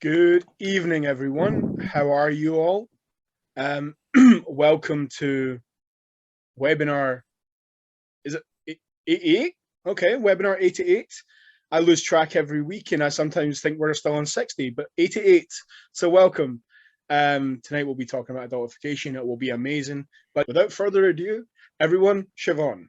Good evening, everyone. How are you all? Um, Welcome to webinar. Is it 88? Okay, webinar 88. I lose track every week, and I sometimes think we're still on 60, but 88. So welcome. Tonight we'll be talking about adultification. It will be amazing. But without further ado, everyone, Siobhan.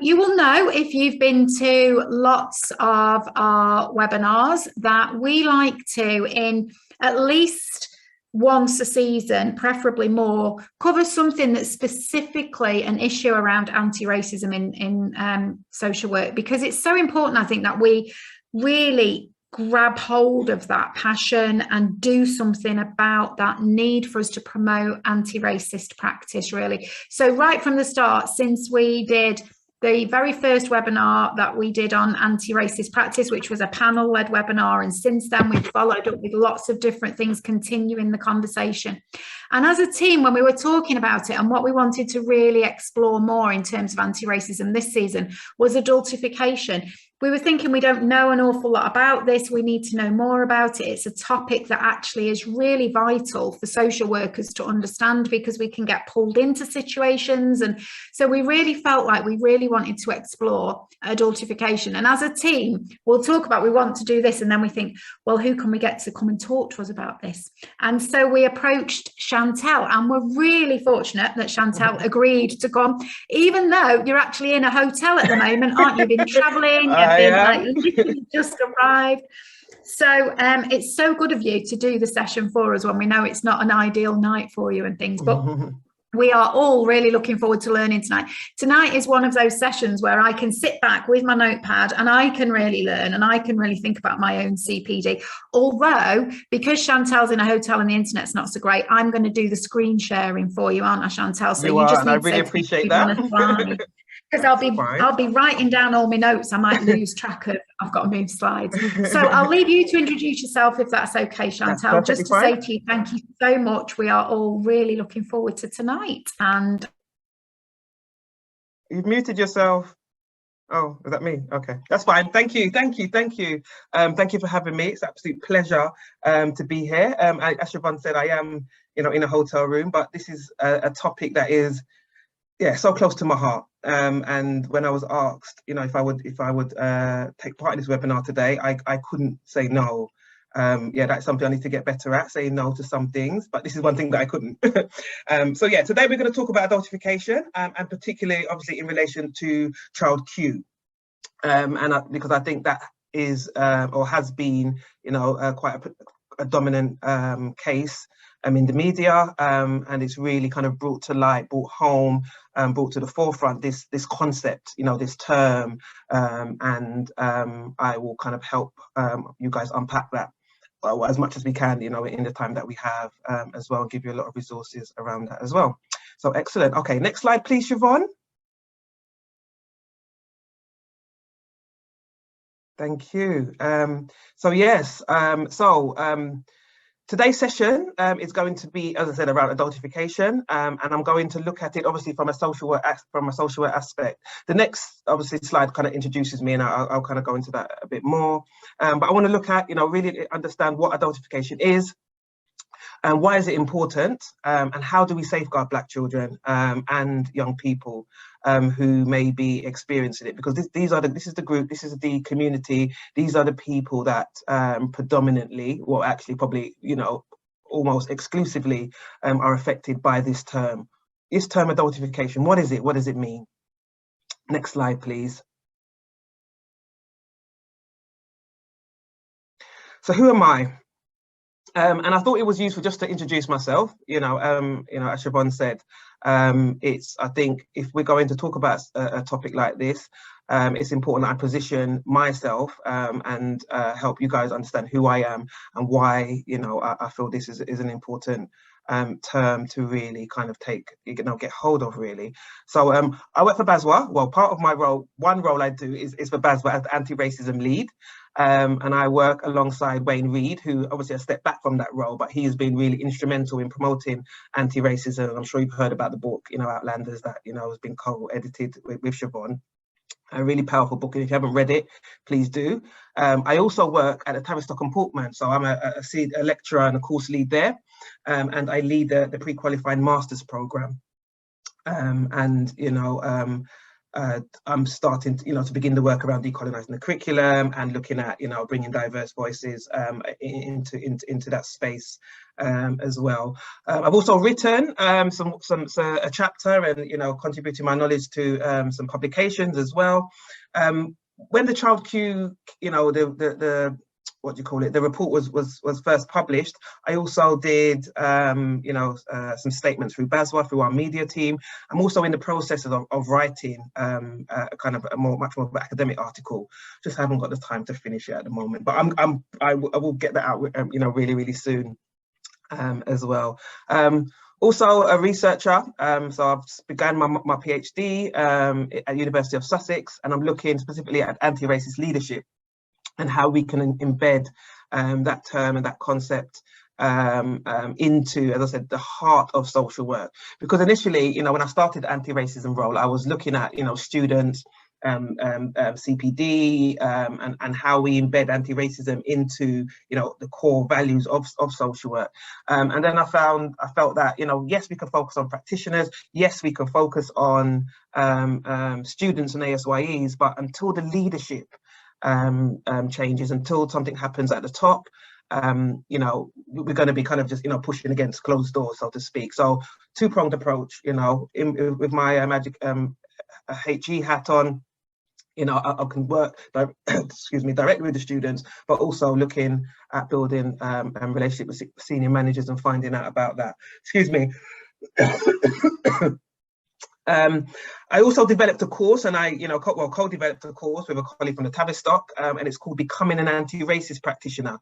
You will know if you've been to lots of our webinars that we like to, in at least once a season, preferably more, cover something that's specifically an issue around anti-racism in social work, because it's so important, I think, that we really grab hold of that passion and do something about that need for us to promote anti-racist practice, really. So right from the start, since we did the very first webinar that we did on anti-racist practice, which was a panel-led webinar, and since then we've followed up with lots of different things, continuing the conversation. And as a team, when we were talking about it, and what we wanted to really explore more in terms of anti-racism this season was adultification. We were thinking, we don't know an awful lot about this. We need to know more about it. It's a topic that actually is really vital for social workers to understand, because we can get pulled into situations. And so we really felt like we really wanted to explore adultification. And as a team, we'll talk about, we want to do this, and then we think, well, who can we get to come and talk to us about this? And so we approached Shantel, and we're really fortunate that Shantel agreed to come, even though you're actually in a hotel at the moment, aren't you? You've been traveling. Literally just arrived. So it's so good of you to do the session for us when we know it's not an ideal night for you and things, but we are all really looking forward to learning tonight. Tonight is one of those sessions where I can sit back with my notepad and I can really learn, and I can really think about my own CPD. Although, because Chantel's in a hotel and the internet's not so great, I'm going to do the screen sharing for you, aren't I, Chantel? So you just need I really appreciate that. Because I'll be writing down all my notes. I might lose track of, I've got to move slides. So I'll leave you to introduce yourself, if that's okay, Shantel. Just to say to you, thank you so much. We are all really looking forward to tonight. And you've muted yourself. Oh, is that me? Okay, that's fine. Thank you. Thank you for having me. It's an absolute pleasure to be here. As Siobhan said, I am, in a hotel room, but this is a topic that is, so close to my heart. And when I was asked, if I would take part in this webinar today, I couldn't say no. That's something I need to get better at, saying no to some things, but this is one thing that I couldn't. So today we're going to talk about adultification, and particularly, obviously, in relation to child Q. Because I think that is, or has been, quite a dominant case in the media, and it's really kind of brought to light, brought home, brought to the forefront this concept, this term, and I will kind of help you guys unpack that as much as we can, in the time that we have, as well, and give you a lot of resources around that as well. So excellent. Okay, next slide, please, Siobhan. Thank you. Today's session is going to be, as I said, around adultification, and I'm going to look at it obviously from a social work aspect. The next obviously slide kind of introduces me, and I'll kind of go into that a bit more. But I want to look at, really understand what adultification is, and why is it important, and how do we safeguard Black children and young people who may be experiencing it, because this is the group, this is the community, these are the people that predominantly, well, actually probably, almost exclusively are affected by this term. This term adultification, what is it? What does it mean? Next slide, please. So who am I? And I thought it was useful just to introduce myself, as Siobhan said. I think if we're going to talk about a topic like this, it's important that I position myself and help you guys understand who I am and why, I feel this is an important term to really kind of get hold of, really. So I work for BASW. Well, part of my role, one role I do is for BASW as the anti-racism lead. And I work alongside Wayne Reed, who obviously has stepped back from that role, but he has been really instrumental in promoting anti-racism. I'm sure you've heard about the book, Outlanders, that, has been co-edited with Siobhan. A really powerful book, and if you haven't read it, please do. I also work at the Tavistock and Portman, so I'm a lecturer and a course lead there, and I lead the pre-qualified master's program. And I'm starting to begin the work around decolonising the curriculum and looking at bringing diverse voices into that space as well. I've also written a chapter and contributing my knowledge to some publications as well. When the Child Q, the report was first published, I also did some statements through BASW, through our media team. I'm also in the process of writing kind of much more of an academic article. Just haven't got the time to finish it at the moment, but I will get that out really soon as well. Also a researcher, so I've begun my PhD at University of Sussex, and I'm looking specifically at anti-racist leadership and how we can embed that term and that concept into, as I said, the heart of social work. Because initially, when I started the anti-racism role, I was looking at, students, CPD, and how we embed anti-racism into, the core values of social work. And then I felt that, yes, we can focus on practitioners. Yes, we can focus on students and ASYEs, but until the leadership changes, until something happens at the top, we're going to be kind of just pushing against closed doors, so to speak. So two-pronged approach, with my magic HE hat on, I can work directly with the students, but also looking at building a relationship with senior managers and finding out about that. Excuse me. I also developed a course, and I, co-developed a course with a colleague from the Tavistock, and it's called Becoming an Anti-Racist Practitioner.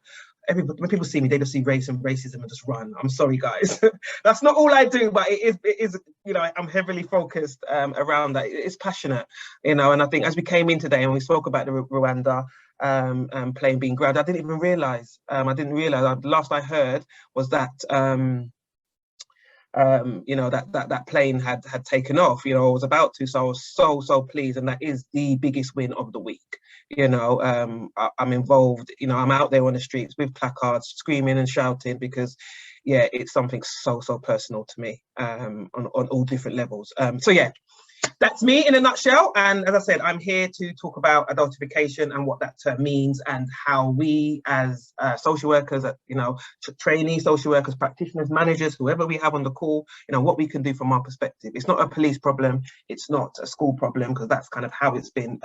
When people see me, they just see race and racism and just run. I'm sorry, guys. That's not all I do, but it is, I'm heavily focused around that. It's passionate, and I think as we came in today and we spoke about the Rwanda plane being grabbed, I didn't even realise. The last I heard was that that plane had taken off, was about to, so I was so pleased, and that is the biggest win of the week. I'm involved, I'm out there on the streets with placards, screaming and shouting, because it's something so personal to me on all different levels. So that's me in a nutshell. And as I said, I'm here to talk about adultification and what that term means, and how we as social workers, trainee social workers, practitioners, managers, whoever we have on the call, what we can do from our perspective. It's not a police problem. It's not a school problem, because that's kind of how it's been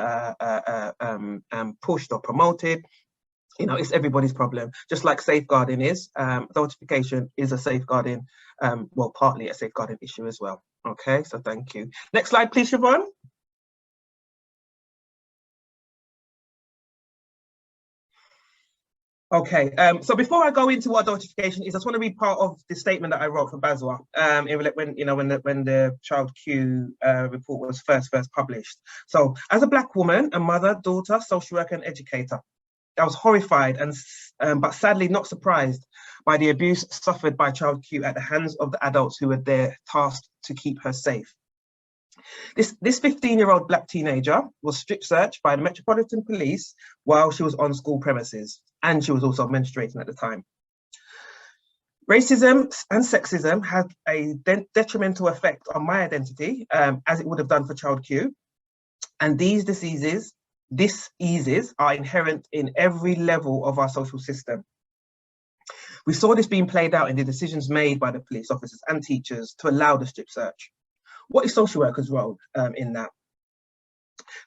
pushed or promoted. It's everybody's problem, just like safeguarding is. Adultification is a safeguarding, partly a safeguarding issue as well. Okay, so thank you. Next slide, please, Siobhan. Okay, so before I go into what adultification is, I just want to read part of the statement that I wrote for BASW when the Child Q report was first published. So, as a Black woman, a mother, daughter, social worker, and educator, I was horrified but sadly not surprised by the abuse suffered by Child Q at the hands of the adults who were there tasked to keep her safe. This 15-year-old Black teenager was strip searched by the Metropolitan Police while she was on school premises, and she was also menstruating at the time. Racism and sexism had a detrimental effect on my identity, as it would have done for Child Q, and these diseases are inherent in every level of our social system. We saw this being played out in the decisions made by the police officers and teachers to allow the strip search. What is social workers' role in that?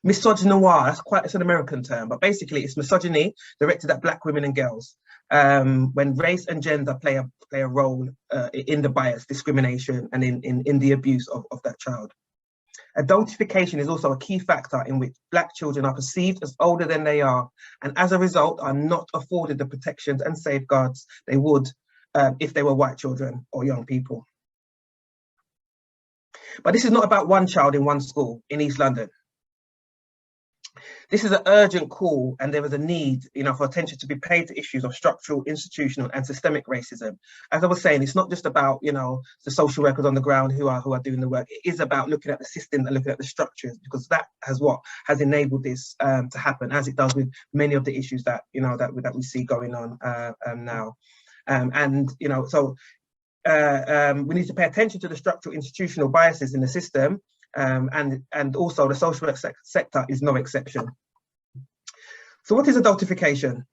Misogynoir, it's an American term, but basically it's misogyny directed at Black women and girls, when race and gender play a role in the bias, discrimination, and in the abuse of that child. Adultification is also a key factor in which Black children are perceived as older than they are, and as a result are not afforded the protections and safeguards they would if they were white children or young people. But this is not about one child in one school in East London. This is an urgent call, and there is a need, for attention to be paid to issues of structural, institutional, and systemic racism. As I was saying, it's not just about, the social workers on the ground who are doing the work. It is about looking at the system and looking at the structures, because that has enabled this to happen, as it does with many of the issues that that we see going on now. We need to pay attention to the structural, institutional biases in the system. And also the social work sector is no exception. So what is adultification?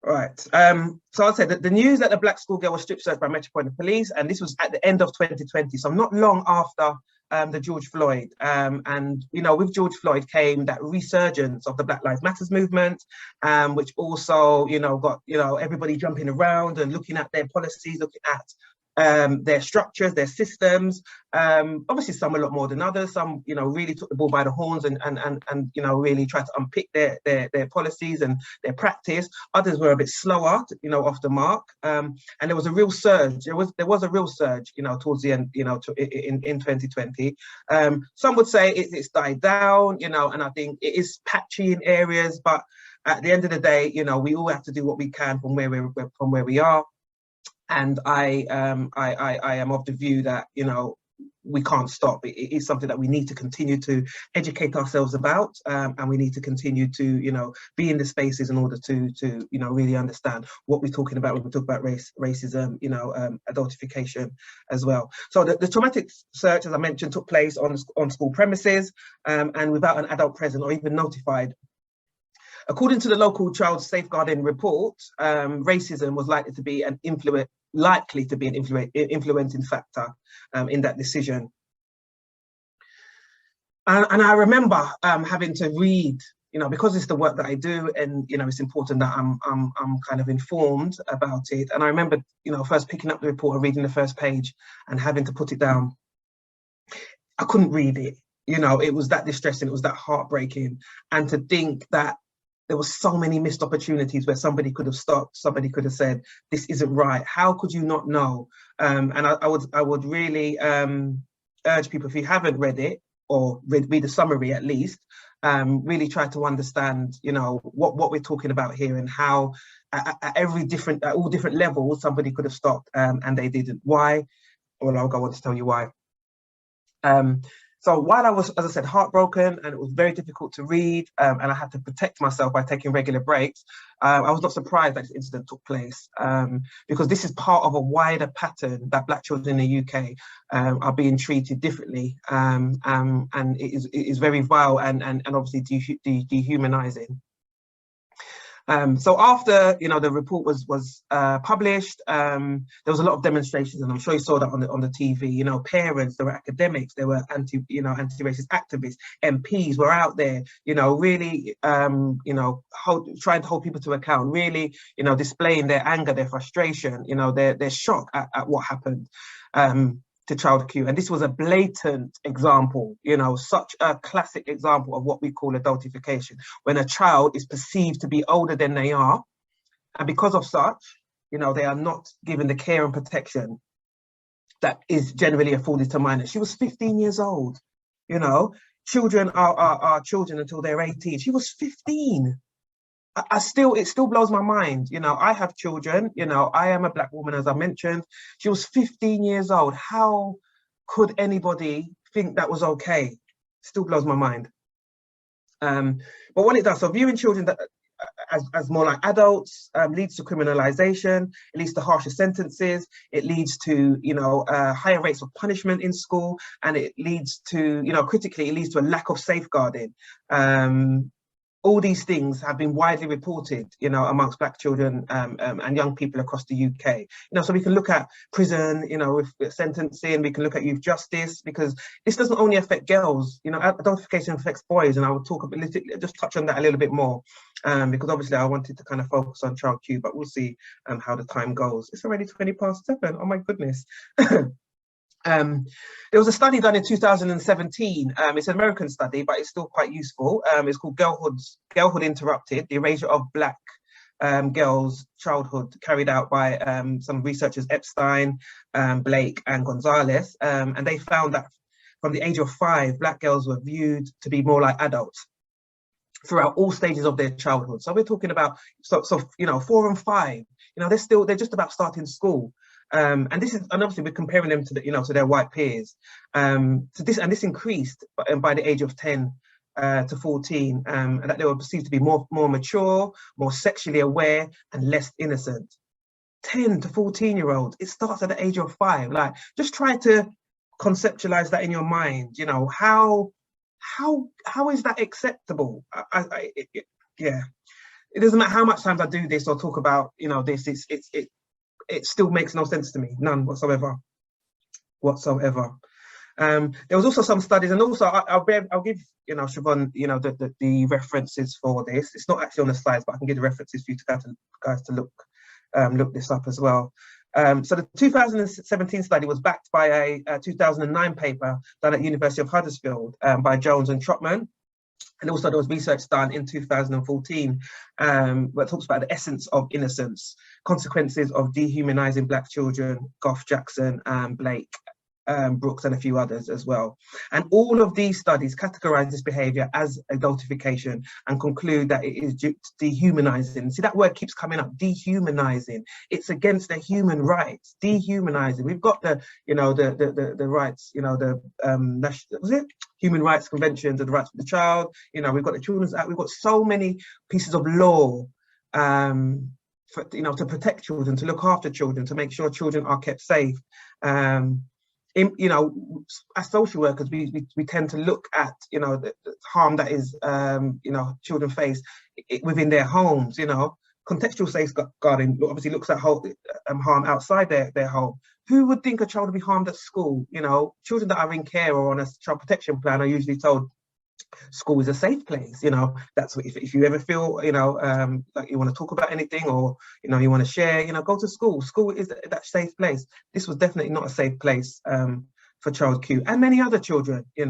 Right. So I said that the news that the black schoolgirl was strip searched by Metropolitan Police, and this was at the end of 2020, so not long after the George Floyd. And with George Floyd came that resurgence of the Black Lives Matter movement, which also got everybody jumping around and looking at their policies, looking at their structures, their systems. Obviously some a lot more than others. Some really took the bull by the horns and really tried to unpick their policies and their practice. Others were a bit slower, off the mark. And there was a real surge. There was a real surge, towards the end, in 2020. Some would say it's died down, and I think it is patchy in areas, but at the end of the day, we all have to do what we can from where we are. And I am of the view that we can't stop. It is something that we need to continue to educate ourselves about, and we need to continue to be in the spaces in order to really understand what we're talking about when we talk about racism, adultification as well. So the traumatic search, as I mentioned, took place on school premises, and without an adult present or even notified. According to the local child safeguarding report, racism was likely to be an influencing factor in that decision. And I remember having to read, because it's the work that I do, and it's important that I'm kind of informed about it. And I remember, first picking up the report and reading the first page and having to put it down. I couldn't read it. It was that distressing. It was that heartbreaking. And to think that there were so many missed opportunities where somebody could have stopped, somebody could have said, this isn't right. How could you not know? And I would really urge people, if you haven't read it, or read the summary at least, really try to understand, what we're talking about here, and how at all different levels, somebody could have stopped and they didn't. Why? Well, I'll go on to tell you why. So while I was, as I said, heartbroken, and it was very difficult to read, and I had to protect myself by taking regular breaks, I was not surprised that this incident took place, because this is part of a wider pattern that Black children in the UK are being treated differently, and it is very vile and obviously dehumanising. So after the report was published, there was a lot of demonstrations, and I'm sure you saw that on the TV. Parents, there were academics, there were anti-racist activists, MPs were out there, really trying to hold people to account, really displaying their anger, their frustration, their shock at what happened to Child Q. And this was a blatant example, such a classic example of what we call adultification, when a child is perceived to be older than they are, and because of such, they are not given the care and protection that is generally afforded to minors. She was 15 years old. Children are children until they're 18. She was 15. It still blows my mind. I have children, I am a Black woman, as I mentioned. She was 15 years old. How could anybody think that was okay? Still blows my mind. But when it does, so viewing children that as more like adults leads to criminalization, it leads to harsher sentences, it leads to higher rates of punishment in school, and it leads to, critically, it leads to a lack of safeguarding. All these things have been widely reported, amongst Black children and young people across the UK. So we can look at prison, with sentencing, we can look at youth justice, because this doesn't only affect girls. Adultification affects boys, and I will just touch on that a little bit more, because obviously I wanted to kind of focus on Child Q, but we'll see how the time goes. It's already 20:07. Oh my goodness. There was a study done in 2017. It's an American study, but it's still quite useful. It's called Girlhood Interrupted: The Erasure of Black girls' childhood carried out by some researchers, Epstein, Blake and Gonzalez, and they found that from the age of 5, Black girls were viewed to be more like adults throughout all stages of their childhood. So we're talking about, so 4 and 5, they're just about starting school. And obviously we're comparing them to to their white peers. This increased by the age of 10 to 14, and that they were perceived to be more mature, more sexually aware, and less innocent. 10 to 14-year-olds, it starts at the age of 5. Like, just try to conceptualize that in your mind. How is that acceptable? Yeah, it doesn't matter how much times I do this or talk about this. It still makes no sense to me, none whatsoever. There was also some studies, and also I'll give Siobhan the references for this. It's not actually on the slides, but I can give the references for you guys to look this up as well. So the 2017 study was backed by a 2009 paper done at University of Huddersfield by Jones and Trotman. And also there was research done in 2014 where it talks about the essence of innocence, consequences of dehumanizing Black children, Goff, Jackson, Blake, Brooks, and a few others as well. And all of these studies categorize this behavior as adultification and conclude that it is dehumanizing. See, that word keeps coming up, dehumanizing. It's against their human rights, dehumanizing. We've got the rights, was it? Human Rights Conventions of the Rights of the Child. We've got the Children's Act. We've got so many pieces of law to protect children, to look after children, to make sure children are kept safe. As social workers, we tend to look at the harm that is children face within their homes. Contextual safeguarding obviously looks at harm outside their home. Who would think a child would be harmed at school? Children that are in care or on a child protection plan are usually told school is a safe place. That's what, if you ever feel like you want to talk about anything, or you want to share, go to school. School is that safe place. This was definitely not a safe place for child Q and many other children. I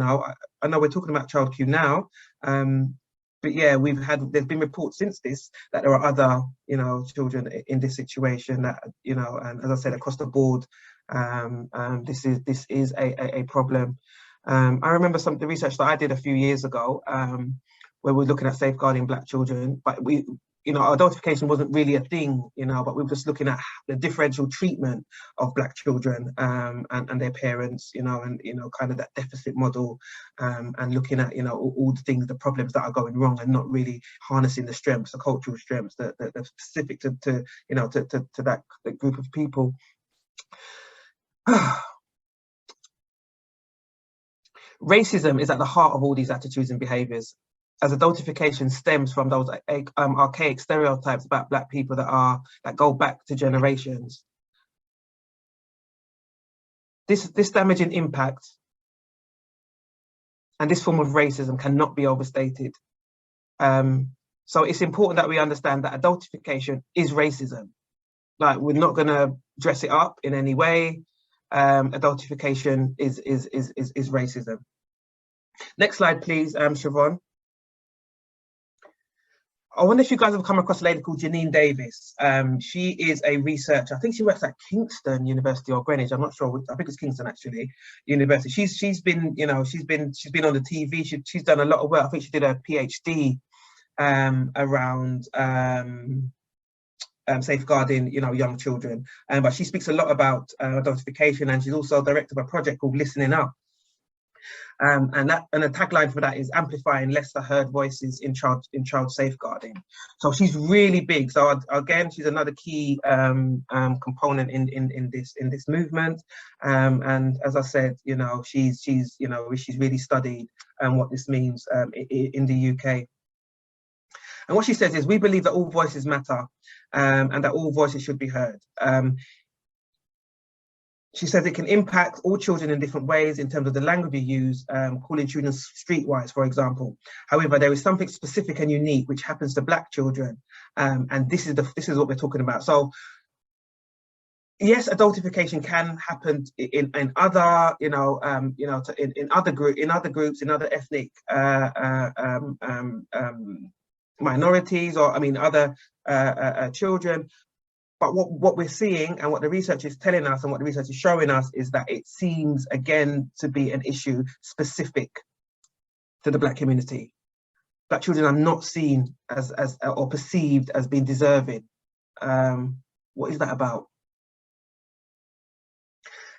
know we're talking about child Q now, but yeah, there's been reports since this that there are other children in this situation that and as I said, across the board, this is a problem. I remember the research that I did a few years ago, where we were looking at safeguarding Black children, but adultification wasn't really a thing, but we were just looking at the differential treatment of Black children and their parents, and kind of that deficit model, and looking at all the things, the problems that are going wrong, and not really harnessing the strengths, the cultural strengths that are specific to that group of people. Racism is at the heart of all these attitudes and behaviours, as adultification stems from those archaic stereotypes about Black people that go back to generations. This damaging impact and this form of racism cannot be overstated. So it's important that we understand that adultification is racism. Like, we're not going to dress it up in any way. Adultification is racism. Next slide, please, Siobhan. I wonder if you guys have come across a lady called Jeanine Davis. She is a researcher. I think she works at Kingston University or Greenwich. I'm not sure. I think it's Kingston actually. University. She's been on the TV. She's done a lot of work. I think she did a PhD around safeguarding young children. But she speaks a lot about adultification, and she's also director of a project called Listening Up. And the tagline for that is amplifying lesser heard voices in child safeguarding. So she's really big. So again, she's another key component in this movement. And as I said, she's really studied what this means in the UK. And what she says is, we believe that all voices matter, and that all voices should be heard. She says it can impact all children in different ways in terms of the language you use, calling children streetwise, for example. However, there is something specific and unique which happens to Black children, and this is what we're talking about. So, yes, adultification can happen in other, in other groups, in other ethnic minorities, or I mean other children. But what we're seeing, and what the research is telling us, and what the research is showing us, is that it seems again to be an issue specific to the Black community. Black children are not seen as or perceived as being deserving. What is that about?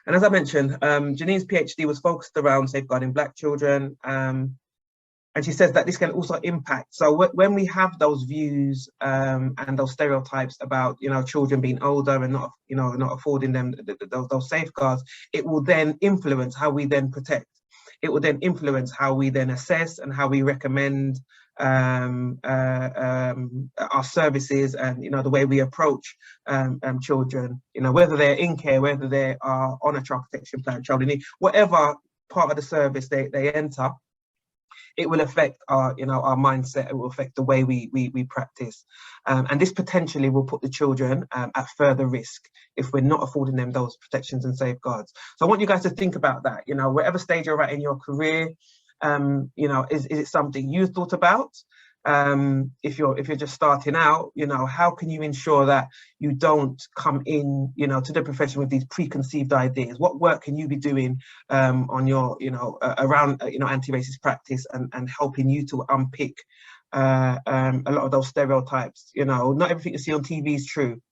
And as I mentioned, Jeanine's PhD was focused around safeguarding Black children, and she says that this can also impact. So when we have those views and those stereotypes about, you know, children being older and not, you know, not affording them those safeguards, it will then influence how we then protect. It will then influence how we then assess and how we recommend our services, and, you know, the way we approach children, you know, whether they're in care, whether they are on a child protection plan, child in need, whatever part of the service they enter, it will affect our, you know, our mindset. It will affect the way we practice, and this potentially will put the children at further risk if we're not affording them those protections and safeguards. So I want you guys to think about that. You know, whatever stage you're at in your career, you know, is it something you thought about? If you're just starting out, you know, how can you ensure that you don't come in, you know, to the profession with these preconceived ideas? What work can you be doing on your, you know, around, you know, anti-racist practice, and helping you to unpick a lot of those stereotypes? You know, not everything you see on TV is true.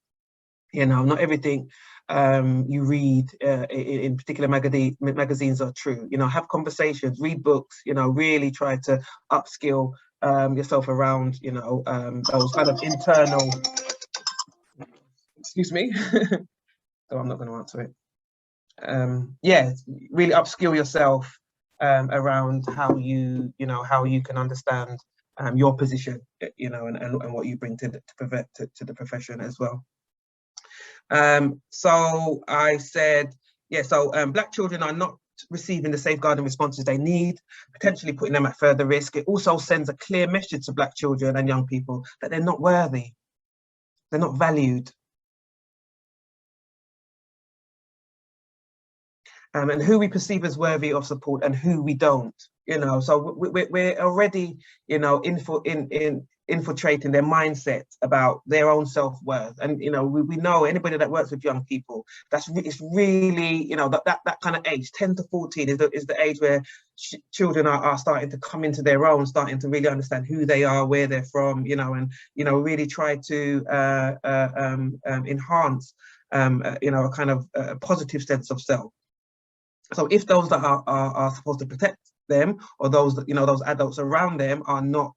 You know, not everything you read in particular magazines are true. You know, have conversations, read books, you know, really try to upskill yourself around, you know, those kind of internal, excuse me, so I'm not going to answer it. Yeah, really upskill yourself around how you can understand your position, you know, and what you bring to the profession as well. So I said, yeah, so Black children are not receiving the safeguarding responses they need, potentially putting them at further risk. It also sends a clear message to Black children and young people that they're not worthy, they're not valued. And who we perceive as worthy of support and who we don't, you know. So we're already, you know, infiltrating their mindset about their own self-worth. And, you know, we know anybody that works with young people, it's really, you know, that kind of age, 10 to 14 is the age where children are starting to come into their own, starting to really understand who they are, where they're from, you know, and, you know, really try to enhance, you know, a kind of positive sense of self. So if those that are supposed to protect them, or those that, you know, those adults around them are not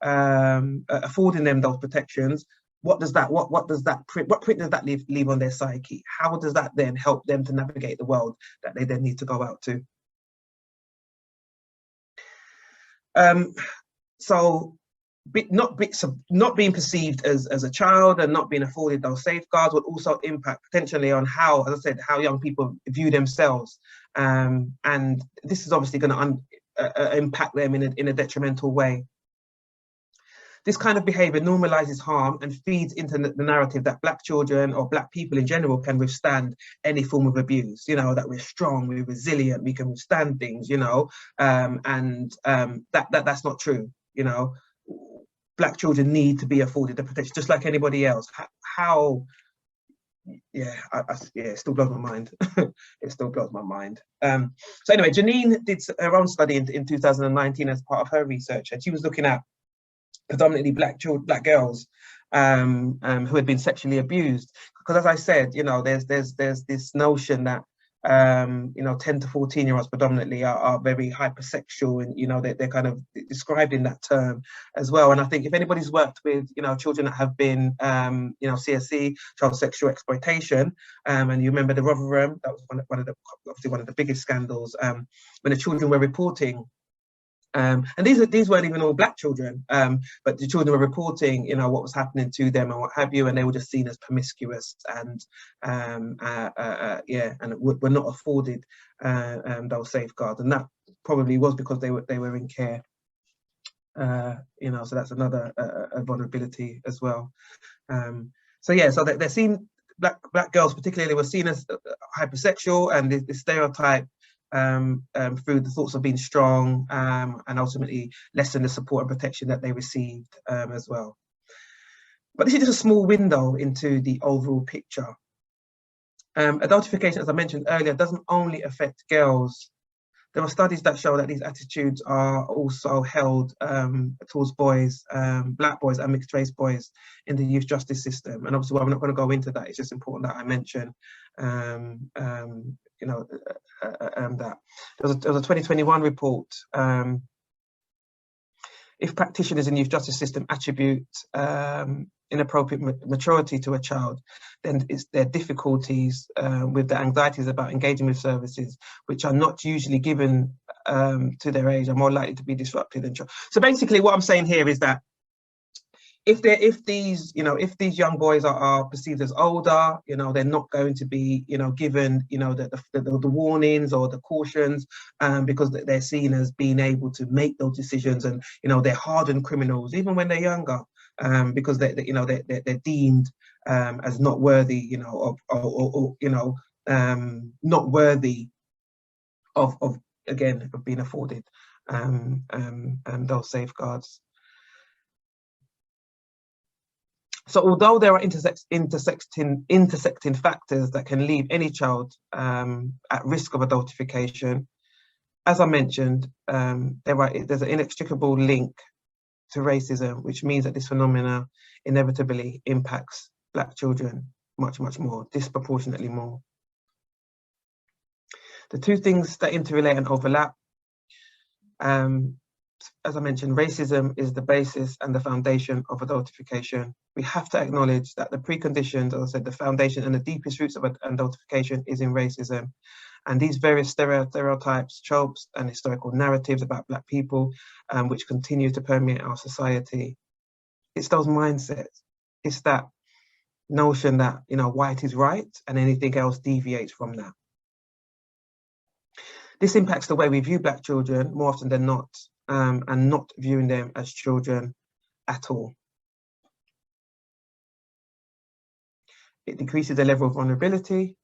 affording them those protections, what print does that leave on their psyche? How does that then help them to navigate the world that they then need to go out to? So not being perceived as a child and not being afforded those safeguards would also impact potentially on how, as I said, how young people view themselves, and this is obviously going to impact them in a detrimental way. This kind of behaviour normalises harm and feeds into the narrative that Black children, or Black people in general, can withstand any form of abuse. You know, that we're strong, we're resilient, we can withstand things. You know, and that's not true. You know, Black children need to be afforded the protection just like anybody else. How? Yeah, it still blows my mind. It still blows my mind. So anyway, Jeanine did her own study in 2019 as part of her research, and she was looking at predominantly Black girls who had been sexually abused. Because as I said, you know, there's this notion that you know, 10 to 14-year-olds predominantly are very hypersexual, and, you know, they're kind of described in that term as well. And I think if anybody's worked with, you know, children that have been you know, CSE, child sexual exploitation, and you remember the Rotherham, that was obviously one of the biggest scandals, when the children were reporting. And these weren't even all Black children, but the children were reporting, you know, what was happening to them and what have you, and they were just seen as promiscuous, and yeah, and were not afforded those safeguards, and that probably was because they were in care. You know, so that's another vulnerability as well. So yeah, so they're seen, Black girls particularly were seen as hypersexual, and the stereotype through the thoughts of being strong, and ultimately lessen the support and protection that they received as well. But this is just a small window into the overall picture. Adultification, as I mentioned earlier, doesn't only affect girls. There are studies that show that these attitudes are also held towards boys, black boys and mixed race boys in the youth justice system. And obviously, well, I'm not going to go into that. It's just important that I mention, you know, that. There was a 2021 report. If practitioners in the youth justice system attribute inappropriate maturity to a child, then it's their difficulties with the anxieties about engaging with services, which are not usually given to their age, are more likely to be disrupted than children. So basically what I'm saying here is that if these young boys are perceived as older, you know, they're not going to be, you know, given, you know, the warnings or the cautions, because they're seen as being able to make those decisions, and, you know, they're hardened criminals even when they're younger, because they're deemed as not worthy, you know, not worthy of again of being afforded those safeguards. So although there are intersecting factors that can leave any child at risk of adultification, as I mentioned, there's an inextricable link to racism, which means that this phenomena inevitably impacts Black children much, much more, disproportionately more. The two things that interrelate and overlap, as I mentioned, racism is the basis and the foundation of adultification. We have to acknowledge that the preconditions, as I said, the foundation and the deepest roots of adultification is in racism. And these various stereotypes, tropes, and historical narratives about Black people, which continue to permeate our society. It's those mindsets. It's that notion that, you know, white is right and anything else deviates from that. This impacts the way we view Black children more often than not, and not viewing them as children at all. It decreases the level of vulnerability,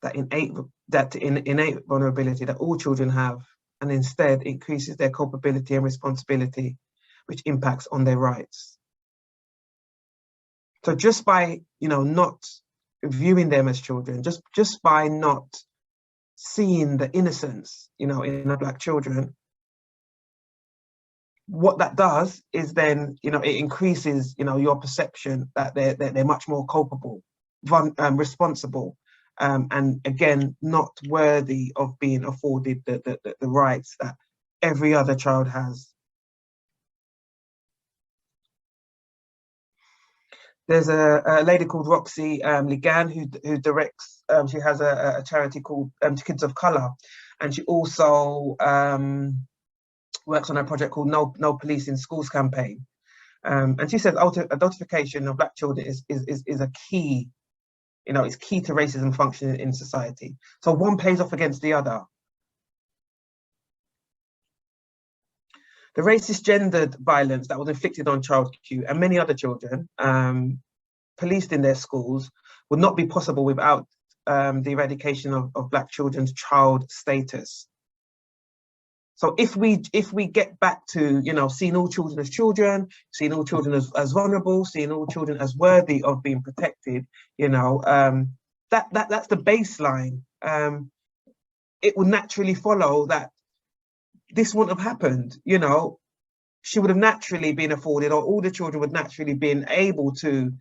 that innate vulnerability that all children have, and instead increases their culpability and responsibility, which impacts on their rights. So just by, you know, not viewing them as children, just by not seeing the innocence, you know, in the Black children, what that does is then, you know, it increases, you know, your perception that they're much more culpable, responsible, and again, not worthy of being afforded the rights that every other child has. There's a lady called Roxy Ligan who directs, she has a charity called Kids of Colour, and she also works on a project called No Police in Schools campaign. And she says adultification of Black children is a key, you know, it's key to racism functioning in society. So one plays off against the other. The racist gendered violence that was inflicted on Child Q and many other children policed in their schools would not be possible without the eradication of Black children's child status. So if we get back to, you know, seeing all children as children, seeing all children as vulnerable, seeing all children as worthy of being protected, you know, that's the baseline. It would naturally follow that this wouldn't have happened, you know. She would have naturally been afforded, or all the children would naturally been able to,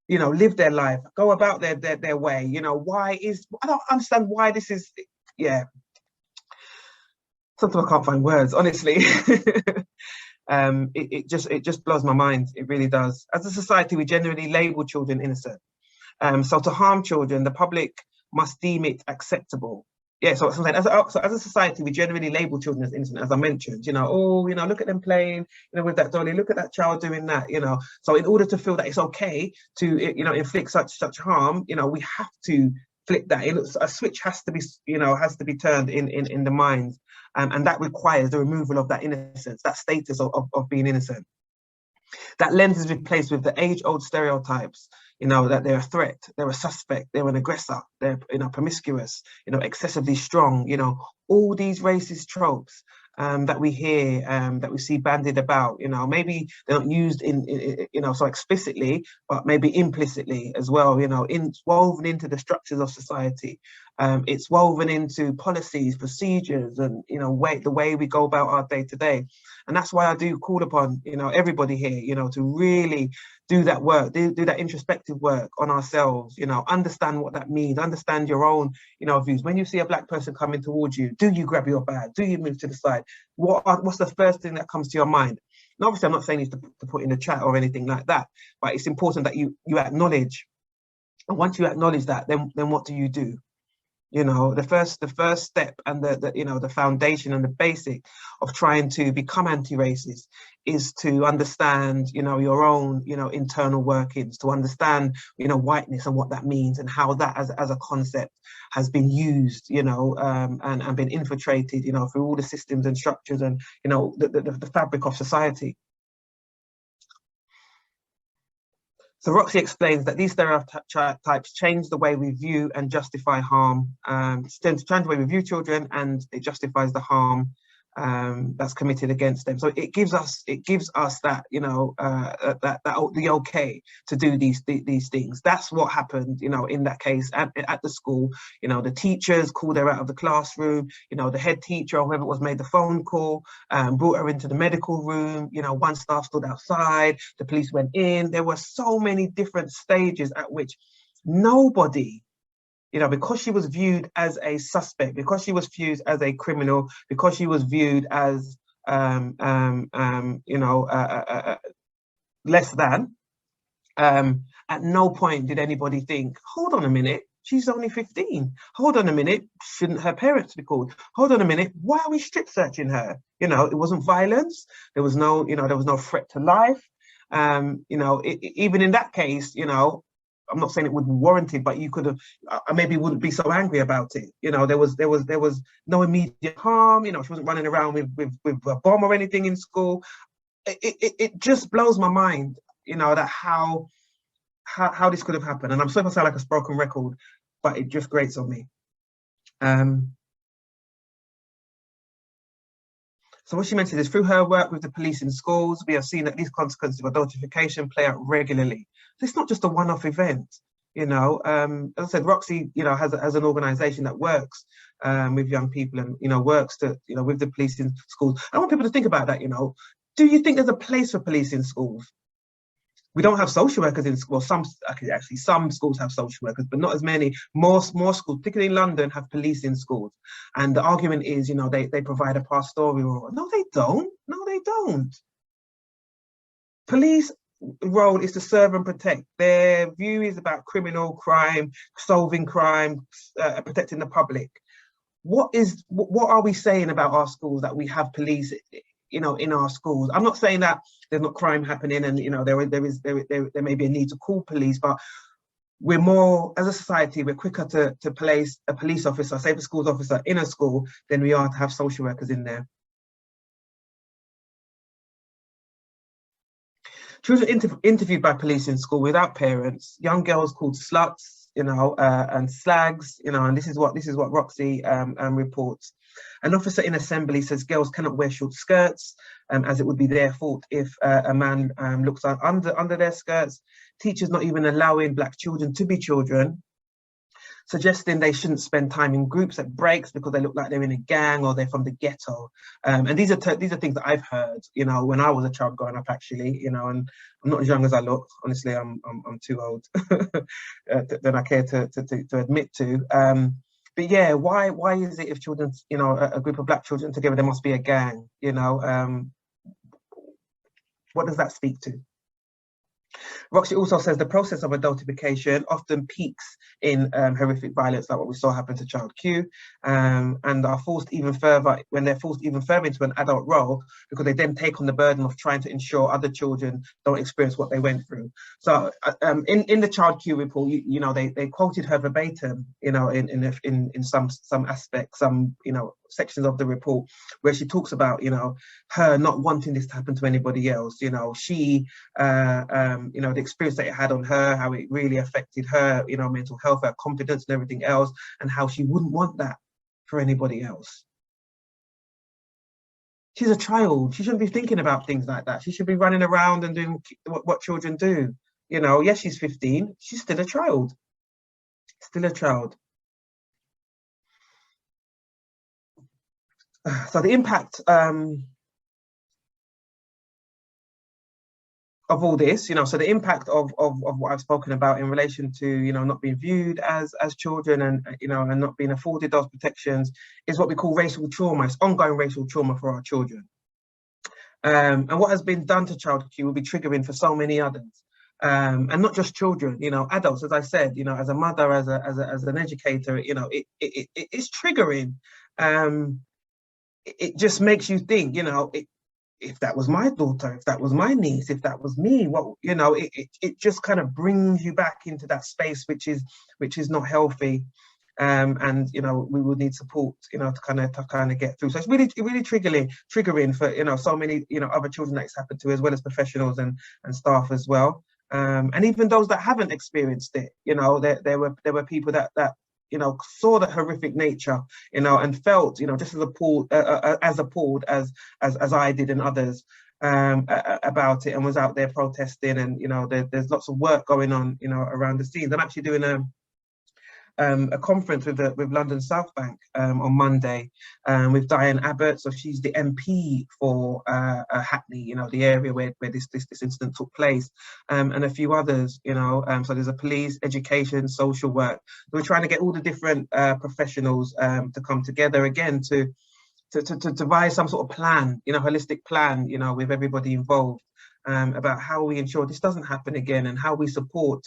you know, live their life, go about their way. You know, I don't understand why this is, yeah. Sometimes I can't find words, honestly. It just blows my mind. It really does. As a society, we generally label children innocent. So to harm children, the public must deem it acceptable. Yeah, so as a society, we generally label children as innocent, as I mentioned. You know, oh, you know, look at them playing, you know, with that dolly. Look at that child doing that. You know, so in order to feel that it's okay to, you know, inflict such harm, you know, we have to flip that. A switch has to be, you know, turned in the minds, and that requires the removal of that innocence, that status of being innocent. That lens is replaced with the age-old stereotypes, you know, that they're a threat, they're a suspect, they're an aggressor, they're, you know, promiscuous, you know, excessively strong, you know, all these racist tropes that we hear, that we see bandied about, you know, maybe they're not used in you know, so explicitly, but maybe implicitly as well, you know, woven into the structures of society. It's woven into policies, procedures, and, you know, the way we go about our day to day. And that's why I do call upon, you know, everybody here, you know, to really do that work, do that introspective work on ourselves, you know, understand what that means, understand your own, you know, views. When you see a Black person coming towards you, do you grab your bag? Do you move to the side? What's the first thing that comes to your mind? And obviously, I'm not saying you to put in the chat or anything like that, but it's important that you acknowledge. And once you acknowledge that, then what do you do? You know, the first step and the you know, the foundation and the basic of trying to become anti-racist is to understand, you know, your own, you know, internal workings, to understand, you know, whiteness and what that means, and how that as a concept has been used, you know, and been infiltrated, you know, through all the systems and structures and, you know, the fabric of society. So Roxy explains that these stereotypes change the way we view and justify harm, change the way we view children, and it justifies the harm that's committed against them. So it gives us that, you know, the okay to do these things. That's what happened, you know, in that case at the school. You know, the teachers called her out of the classroom. You know, the head teacher or whoever it was made the phone call, brought her into the medical room. You know, one staff stood outside. The police went in. There were so many different stages at which nobody, you know, because she was viewed as a suspect, because she was viewed as a criminal, because she was viewed as, you know, less than, at no point did anybody think, hold on a minute, she's only 15. Hold on a minute, shouldn't her parents be called? Hold on a minute, why are we strip searching her? You know, it wasn't violence. There was no, you know, there was no threat to life. You know, even in that case, you know, I'm not saying it would be warranted, but you could have, maybe wouldn't be so angry about it. You know, there was no immediate harm. You know, she wasn't running around with a bomb or anything in school. It just blows my mind, you know, that how this could have happened. And I'm sorry if I sound like a broken record, but it just grates on me. So what she mentioned is, through her work with the police in schools, we have seen that these consequences of adultification play out regularly. So it's not just a one-off event, you know. As I said, Roxy, you know, has an organisation that works with young people and, you know, works to, you know, with the police in schools. I want people to think about that, you know. Do you think there's a place for police in schools? We don't have social workers in school. Some schools have social workers, but not as many. More schools, particularly in London, have police in schools. And the argument is, you know, they provide a pastoral role. No, they don't. No, they don't. Police role is to serve and protect. Their view is about criminal crime, solving crime, protecting the public. What are we saying about our schools that we have police, you know, in our schools? I'm not saying that there's not crime happening, and, you know, there may be a need to call police, but we're more, as a society, we're quicker to place a police officer, say a schools officer, in a school than we are to have social workers in there. Children interviewed by police in school without parents, young girls called sluts, you know, and slags, you know, and this is what Roxy reports. An officer in assembly says girls cannot wear short skirts, as it would be their fault if a man looks under their skirts. Teachers not even allowing Black children to be children, suggesting they shouldn't spend time in groups at breaks because they look like they're in a gang or they're from the ghetto. And these are things that I've heard, you know, when I was a child growing up, actually, you know, and I'm not as young as I look. Honestly, I'm too old than I care to admit to. But yeah, why is it if children, you know, a group of Black children together, there must be a gang, you know? What does that speak to? Roxy also says the process of adultification often peaks in horrific violence, like what we saw happen to child Q, and are forced even further when they're forced even further into an adult role, because they then take on the burden of trying to ensure other children don't experience what they went through. So in the child Q report, you know, they quoted her verbatim, you know, in some aspects, some, you know, sections of the report where she talks about, you know, her not wanting this to happen to anybody else. You know, she, you know, the experience that it had on her, how it really affected her, you know, mental health, her confidence and everything else, and how she wouldn't want that for anybody else. She's a child. She shouldn't be thinking about things like that. She should be running around and doing what children do. You know, yes, she's 15. She's still a child. Still a child. So the impact of all this, you know, so the impact of what I've spoken about in relation to, you know, not being viewed as children and, you know, and not being afforded those protections is what we call racial trauma. It's ongoing racial trauma for our children. And what has been done to Child Q will be triggering for so many others. And not just children, you know, adults, as I said, you know, as a mother, as an educator, you know, it's triggering. It just makes you think, you know, if that was my daughter, if that was my niece, if that was me, what, you know, it just kind of brings you back into that space, which is not healthy. And, you know, we would need support, you know, to kind of get through. So it's really triggering for, you know, so many, you know, other children that it's happened to, as well as professionals and staff as well. And even those that haven't experienced it, you know, there were people that you know, saw the horrific nature, you know, and felt, you know, just as appalled as I did and others about it, and was out there protesting. And, you know, there's lots of work going on, you know, around the scenes. I'm actually doing a conference with London South Bank on Monday with Diane Abbott. So she's the MP for Hackney, you know, the area where this incident took place, and a few others, you know. So there's a police, education, social work. So we're trying to get all the different professionals to come together again to devise some sort of plan, you know, holistic plan, you know, with everybody involved, about how we ensure this doesn't happen again, and how we support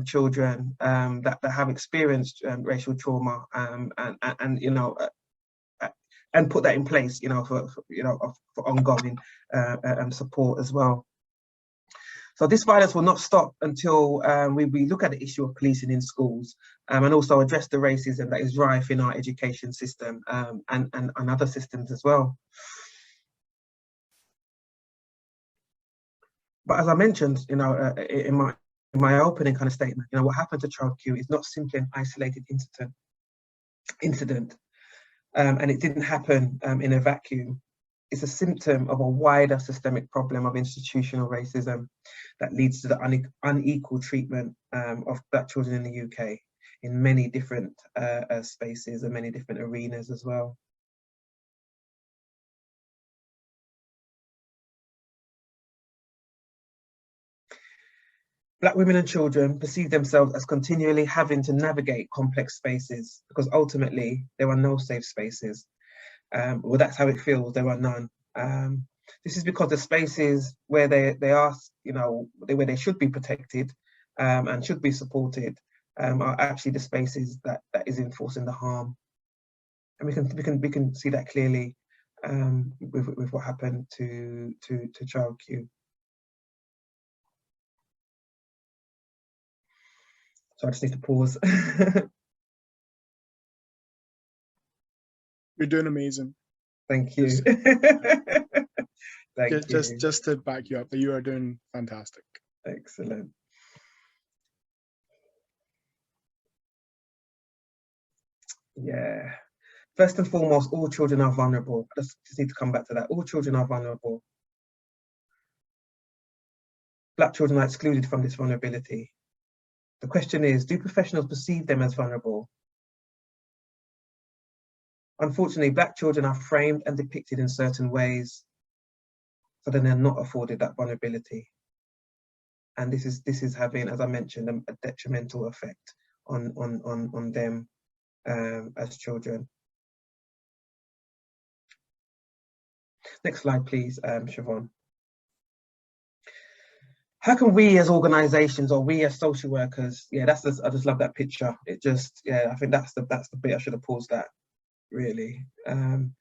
children that have experienced racial trauma, and you know, and put that in place, you know, for ongoing support as well. So this violence will not stop until we look at the issue of policing in schools, and also address the racism that is rife in our education system, and other systems as well. But as I mentioned, you know, in my opening kind of statement, you know, what happened to Child Q is not simply an isolated incident, and it didn't happen in a vacuum. It's a symptom of a wider systemic problem of institutional racism that leads to the unequal treatment of Black children in the UK in many different spaces and many different arenas as well. Black women and children perceive themselves as continually having to navigate complex spaces, because ultimately there are no safe spaces. Well, that's how it feels. There are none. This is because the spaces where they are, you know, where they should be protected and should be supported, are actually the spaces that is enforcing the harm. And we can see that clearly with what happened to Child Q. So I just need to pause. You're doing amazing. Thank you. Thank you. Just to back you up, that you are doing fantastic. Excellent. Yeah. First and foremost, all children are vulnerable. I just need to come back to that. All children are vulnerable. Black children are excluded from this vulnerability. The question is, do professionals perceive them as vulnerable? Unfortunately, Black children are framed and depicted in certain ways, so then they're not afforded that vulnerability. And this is having, as I mentioned, a detrimental effect on them as children. Next slide, please, Siobhan. How can we as organisations, or we as social workers, I just love that picture. It just, I think that's the bit I should have paused at, really. You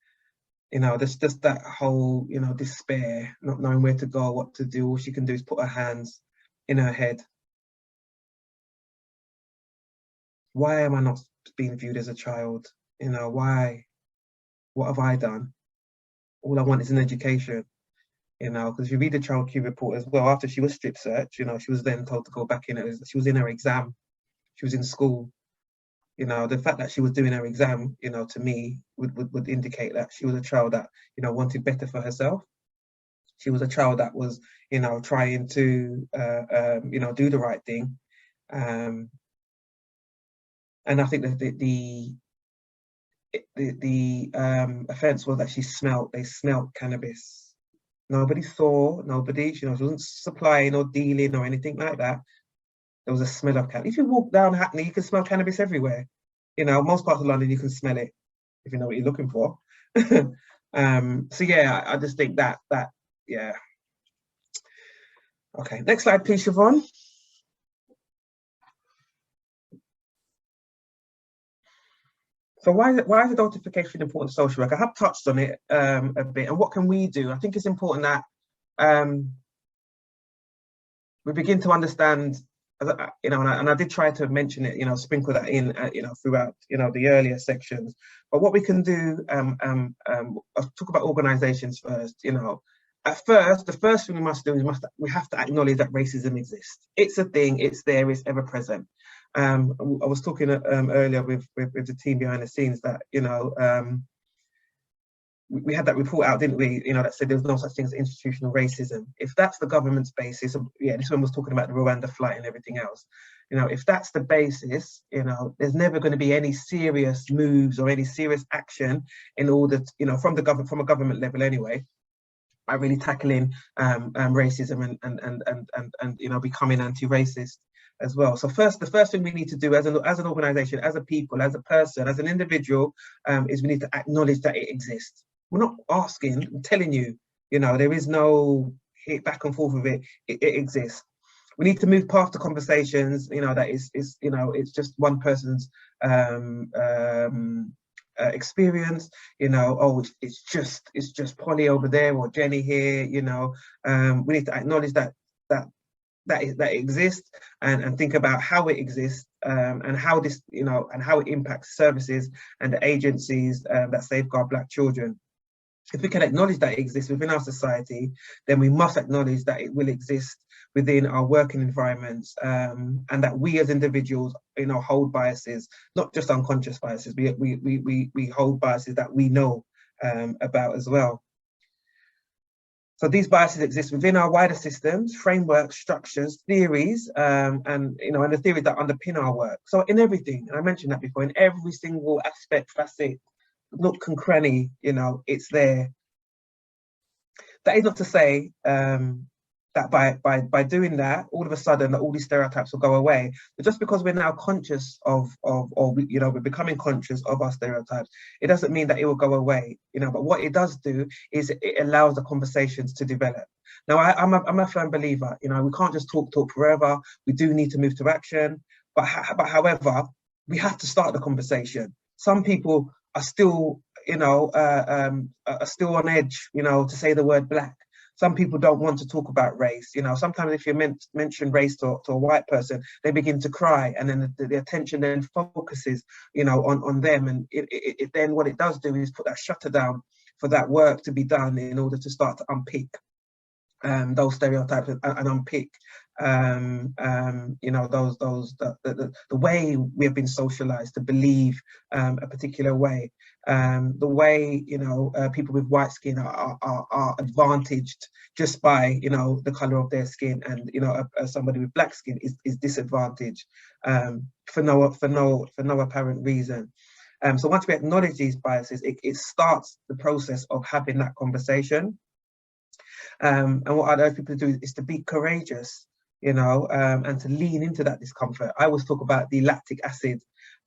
know, there's just that whole, you know, despair, not knowing where to go, what to do. All she can do is put her hands in her head. Why am I not being viewed as a child? You know, why? what have I done? All I want is an education, you know, because if you read the child Q report as well, after she was strip searched, you know, she was then told to go back in. She was in her exam. She was in school. You know, the fact that she was doing her exam, you know, to me would indicate that she was a child that, you know, wanted better for herself. She was a child that was, you know, trying to, you know, do the right thing. And I think that the offence was that they smelt cannabis. Nobody saw, nobody, you know, she wasn't supplying or dealing or anything like that. There was a smell of cannabis. If you walk down Hackney, you can smell cannabis everywhere. You know, most parts of London, you can smell it if you know what you're looking for. So yeah, I just think that yeah. Okay, next slide, please, Siobhan. So why is adultification important to social work? I have touched on it a bit, and what can we do? I think it's important that we begin to understand, you know, and I did try to mention it, you know, sprinkle that in, you know, throughout, you know, the earlier sections. But what we can do, I'll talk about organisations first. You know, at first, the first thing we must do is we have to acknowledge that racism exists. It's a thing. It's there. It's ever present. I was talking earlier with the team behind the scenes that, you know, we had that report out, didn't we? You know, that said there was no such thing as institutional racism. If that's the government's basis, yeah, this one was talking about the Rwanda flight and everything else. You know, if that's the basis, you know, there's never going to be any serious moves or any serious action in order to, you know, from a government level anyway, by really tackling racism and you know, becoming anti-racist as well. So the first thing we need to do as an organisation, as a people, as a person, as an individual, is we need to acknowledge that it exists. We're not asking, I'm telling you, you know, there is no hit back and forth of it. It exists. We need to move past the conversations, you know, that is you know, it's just one person's experience, you know, oh, it's just Polly over there or Jenny here, you know. We need to acknowledge that exists and think about how it exists, and how this, you know, and how it impacts services and the agencies that safeguard Black children. If we can acknowledge that it exists within our society, then we must acknowledge that it will exist within our working environments, and that we as individuals, you know, hold biases, not just unconscious biases. We hold biases that we know about as well. So these biases exist within our wider systems, frameworks, structures, theories, and, you know, and the theories that underpin our work. So in everything, and I mentioned that before, in every single aspect, facet, nook and cranny, you know, it's there. That is not to say that by doing that, all of a sudden, all these stereotypes will go away. But just because we're now conscious or you know, we're becoming conscious of our stereotypes, it doesn't mean that it will go away. You know, but what it does do is it allows the conversations to develop. Now, I'm a firm believer. You know, we can't just talk forever. We do need to move to action. But however, we have to start the conversation. Some people are still, you know, are still on edge, you know, to say the word Black. Some people don't want to talk about race. You know, sometimes if you mention race to a white person, they begin to cry, and then the attention then focuses, you know, on them. And it then what it does do is put that shutter down for that work to be done in order to start to unpick those stereotypes and unpick, you know, the way we have been socialized to believe a particular way, the way, you know, people with white skin are advantaged just by, you know, the color of their skin, and, you know, somebody with Black skin is disadvantaged for no apparent reason. So once we acknowledge these biases, it starts the process of having that conversation. And what I'd urge people to do is to be courageous, you know, and to lean into that discomfort. I always talk about the lactic acid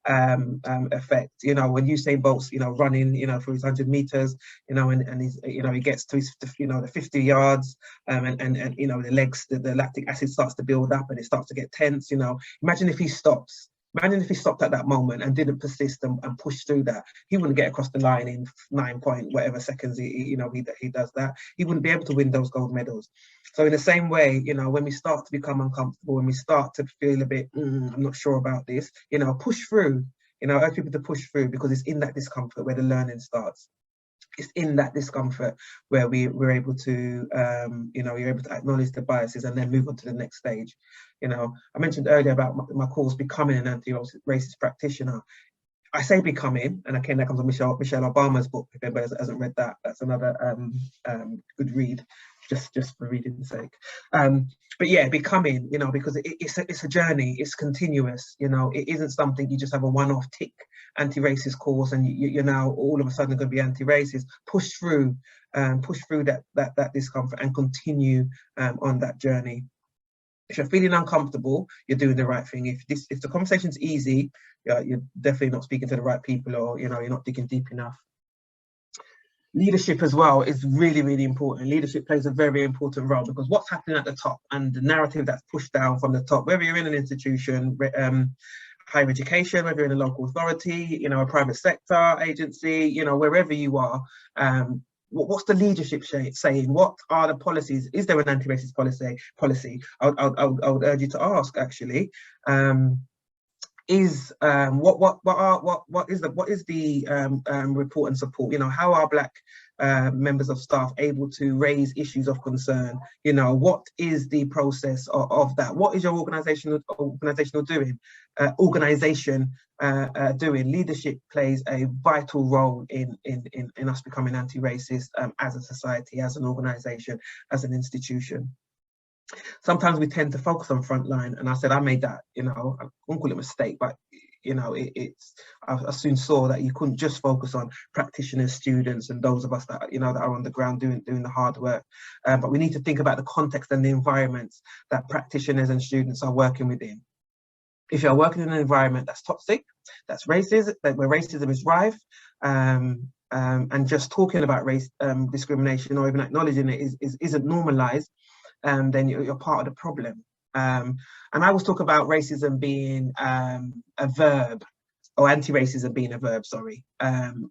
effect. You know, when Usain Bolt's, you know, running, you know, for his 100 meters, you know, and he's, you know, he gets to his, you know, the 50 yards, and you know, the legs, the lactic acid starts to build up and it starts to get tense. You know, imagine if he stops. Imagine if he stopped at that moment and didn't persist and push through that. He wouldn't get across the line in 9 point whatever seconds he does that. He wouldn't be able to win those gold medals. So in the same way, you know, when we start to become uncomfortable, when we start to feel a bit, I'm not sure about this, you know, push through. You know, I urge people to push through, because it's in that discomfort where the learning starts. it's in that discomfort where we're able to, you're able to acknowledge the biases and then move on to the next stage. I mentioned earlier about my course, Becoming an Anti-Racist Practitioner. I say becoming, and again, that comes from Michelle Obama's book. If anybody hasn't read that, that's another good read, just for reading's sake. But yeah, becoming, because it's a journey, it's continuous. It isn't something you just have a one-off tick anti-racist course and you're now all of a sudden going to be anti-racist. Push through that discomfort and continue on that journey. If you're feeling uncomfortable, you're doing the right thing. If the conversation's easy, you're definitely not speaking to the right people, or you're not digging deep enough. Leadership as well is really, really important. Leadership plays a very important role, because what's happening at the top and the narrative that's pushed down from the top, whether you're in an institution, higher education, whether you're in a local authority, a private sector agency, wherever you are, what's the leadership saying? What are the policies? Is there an anti-racist policy? I would urge you to ask, actually. What is the report and support? How are Black members of staff able to raise issues of concern? What is the process of that? What is your organization doing? Doing? Leadership plays a vital role in us becoming anti-racist as a society, as an organization, as an institution. Sometimes we tend to focus on frontline, and I said I made that, I won't call it a mistake, but I soon saw that you couldn't just focus on practitioners, students, and those of us that that are on the ground doing the hard work, but we need to think about the context and the environments that practitioners and students are working within. If you're working in an environment that's toxic, that's racist, where racism is rife, and just talking about race discrimination or even acknowledging it isn't normalized, then you're part of the problem. And I always talk about racism being a verb, or anti-racism being a verb, sorry.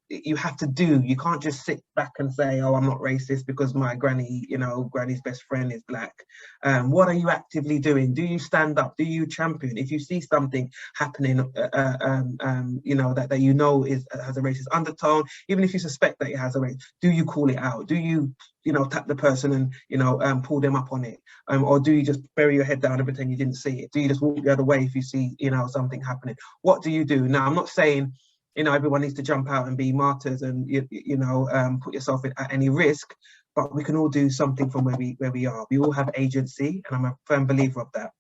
You have to do, you can't just sit back and say, oh, I'm not racist because my granny, granny's best friend is Black. What are you actively doing? Do you stand up? Do you champion? If you see something happening, that has a racist undertone, even if you suspect that it has a race, do you call it out? Do you, tap the person and, pull them up on it? Or do you just bury your head down and pretend you didn't see it? Do you just walk the other way if you see, something happening? What do you do? Now, I'm not saying, everyone needs to jump out and be martyrs and, put yourself at any risk, but we can all do something from where we are. We all have agency, and I'm a firm believer of that.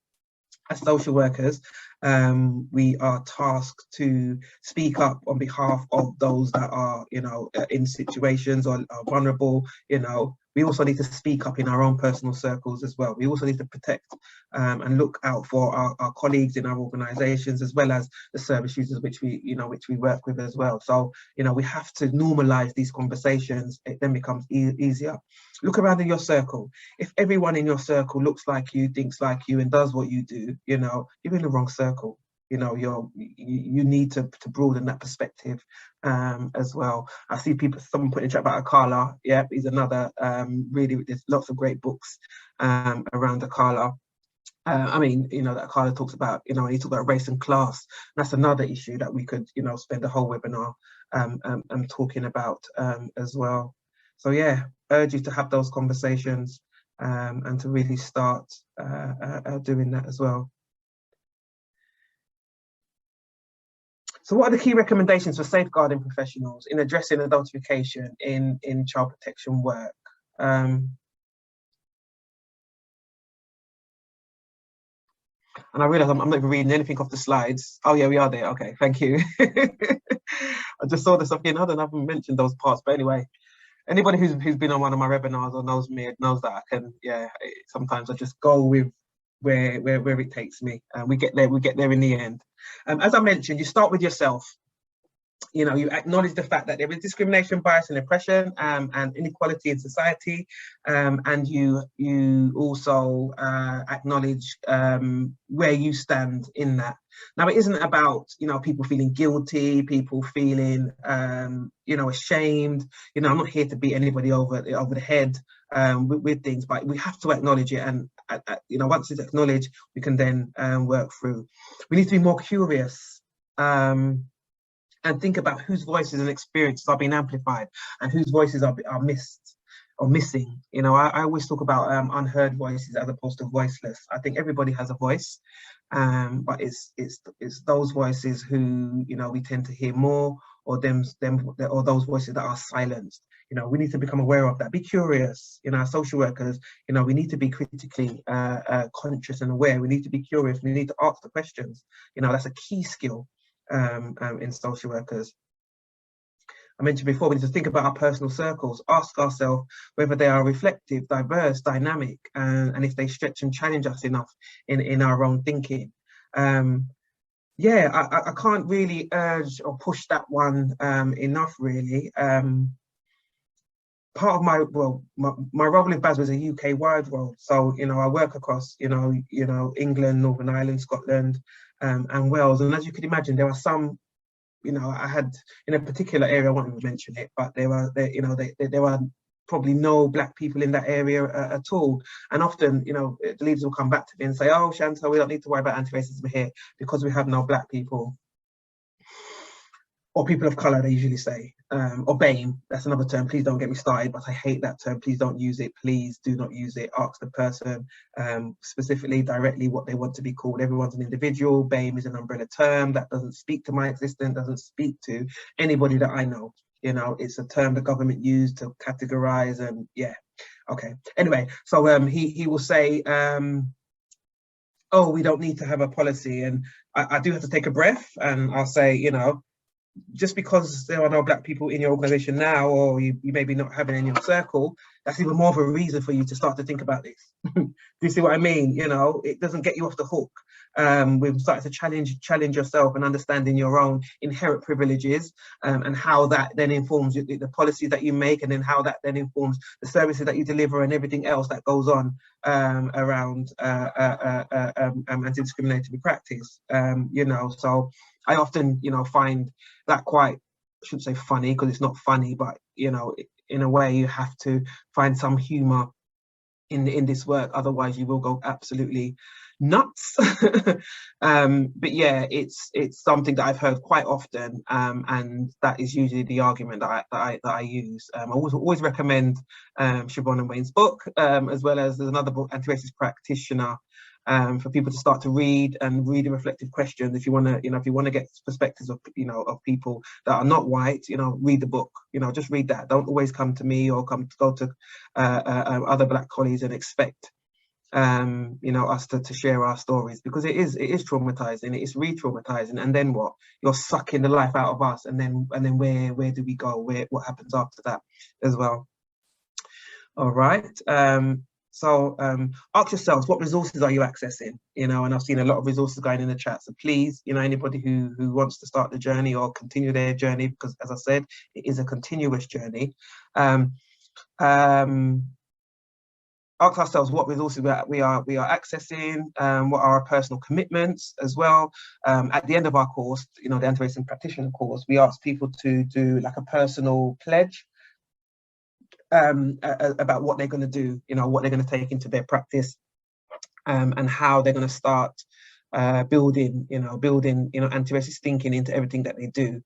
As social workers, we are tasked to speak up on behalf of those that are, in situations or are vulnerable. We also need to speak up in our own personal circles as well. We also need to protect and look out for our colleagues in our organisations, as well as the service users which we work with as well. So, we have to normalise these conversations. It then becomes easier. Look around in your circle. If everyone in your circle looks like you, thinks like you, and does what you do, you're in the wrong circle. You need to broaden that perspective as well. I see someone put in the chat about Akala. Yeah, he's another really, there's lots of great books around Akala. That Akala talks about, he talks about race and class. That's another issue that we could, spend a whole webinar talking about as well. So yeah, urge you to have those conversations and to really start doing that as well. So what are the key recommendations for safeguarding professionals in addressing adultification in child protection work? And I realise I'm not even reading anything off the slides. Oh yeah, we are there. Okay, thank you. I just saw this again. I haven't mentioned those parts, but anyway, anybody who's been on one of my webinars or knows me knows that I can. Yeah, sometimes I just go with where it takes me, and we get there in the end. As I mentioned, you start with yourself. You acknowledge the fact that there is discrimination, bias, and oppression, and inequality in society, and you also acknowledge where you stand in that. Now, it isn't about people feeling guilty, people feeling ashamed. I'm not here to beat anybody over the head with things, but we have to acknowledge it, and once it's acknowledged, we can then work through. We need to be more curious. and think about whose voices and experiences are being amplified and whose voices are missed or missing. You know, I always talk about unheard voices as opposed to voiceless. I think everybody has a voice, but it's those voices who, you know, we tend to hear more, or or those voices that are silenced. You know, we need to become aware of that. Be curious. You know, as social workers, you know, we need to be critically conscious and aware. We need to be curious. We need to ask the questions. You know, that's a key skill in social workers. I mentioned before, we need to think about our personal circles, ask ourselves whether they are reflective, diverse, dynamic, and if they stretch and challenge us enough in our own thinking. Yeah, I can't really urge or push that one enough, really. Part of my role in BASW is a UK-wide role. So, you know, I work across, you know, England, Northern Ireland, Scotland, and Wales. And as you can imagine, there are some, you know, I had in a particular area, I won't even mention it, but there are probably no Black people in that area at all. And often, you know, the leaders will come back to me and say, oh, Shantel, we don't need to worry about anti-racism here because we have no Black people. Or people of colour, they usually say, or BAME, that's another term. Please don't get me started, but I hate that term. Please don't use it. Please do not use it. Ask the person specifically, directly what they want to be called. Everyone's an individual. BAME is an umbrella term that doesn't speak to my existence, doesn't speak to anybody that I know. You know, it's a term the government used to categorize, and yeah, okay. Anyway, so he will say, oh, we don't need to have a policy. And I do have to take a breath, and I'll say, you know, just because there are no Black people in your organization now, or you maybe not having in your circle, that's even more of a reason for you to start to think about this. Do you see what I mean? You know, it doesn't get you off the hook. We've started to challenge yourself and understanding your own inherent privileges, and how that then informs the policies that you make, and then how that then informs the services that you deliver and everything else that goes on around anti-discriminatory practice. You know, so I often, you know, find that quite, I shouldn't say funny because it's not funny, but, you know, in a way you have to find some humor in this work, otherwise you will go absolutely nuts. But yeah, it's something that I've heard quite often, and that is usually the argument that I use. I always recommend Siobhan and Wayne's book, as well as there's another book, Anti-Racist Practitioner, for people to start to read the reflective questions. If you want to, you know, if you want to get perspectives of, you know, of people that are not white, you know, read the book. You know, just read that. Don't always come to me or go to other Black colleagues and expect you know, us to share our stories, because it is traumatizing. It is re-traumatizing, and then what? You're sucking the life out of us, and then where do we go? What happens after that as well? All right. So ask yourselves, what resources are you accessing? You know, and I've seen a lot of resources going in the chat. So please, you know, anybody who wants to start the journey or continue their journey, because as I said, it is a continuous journey. Ask ourselves what resources we are accessing, what are our personal commitments as well. At the end of our course, you know, the Anti-Racism Practitioner course, we ask people to do like a personal pledge about what they're going to do, you know, what they're going to take into their practice, and how they're going to start building anti-racist thinking into everything that they do.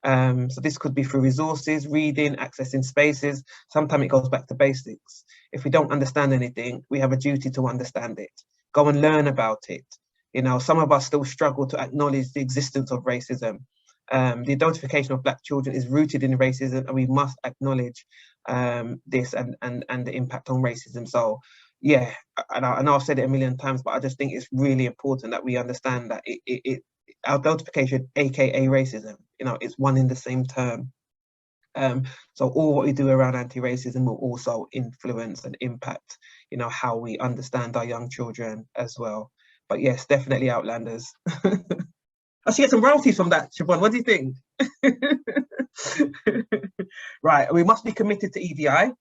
So this could be through resources, reading, accessing spaces. Sometimes it goes back to basics. If we don't understand anything, we have a duty to understand it. Go and learn about it. You know, some of us still struggle to acknowledge the existence of racism. The adultification of Black children is rooted in racism, and we must acknowledge this and the impact on racism. So yeah, and I know I've said it a million times, but I just think it's really important that we understand that adultification, aka racism, you know, it's one in the same term. So all what we do around anti-racism will also influence and impact, you know, how we understand our young children as well. But yes, definitely Outlanders. I should get some royalties from that, Siobhan. What do you think? Right, we must be committed to EDI.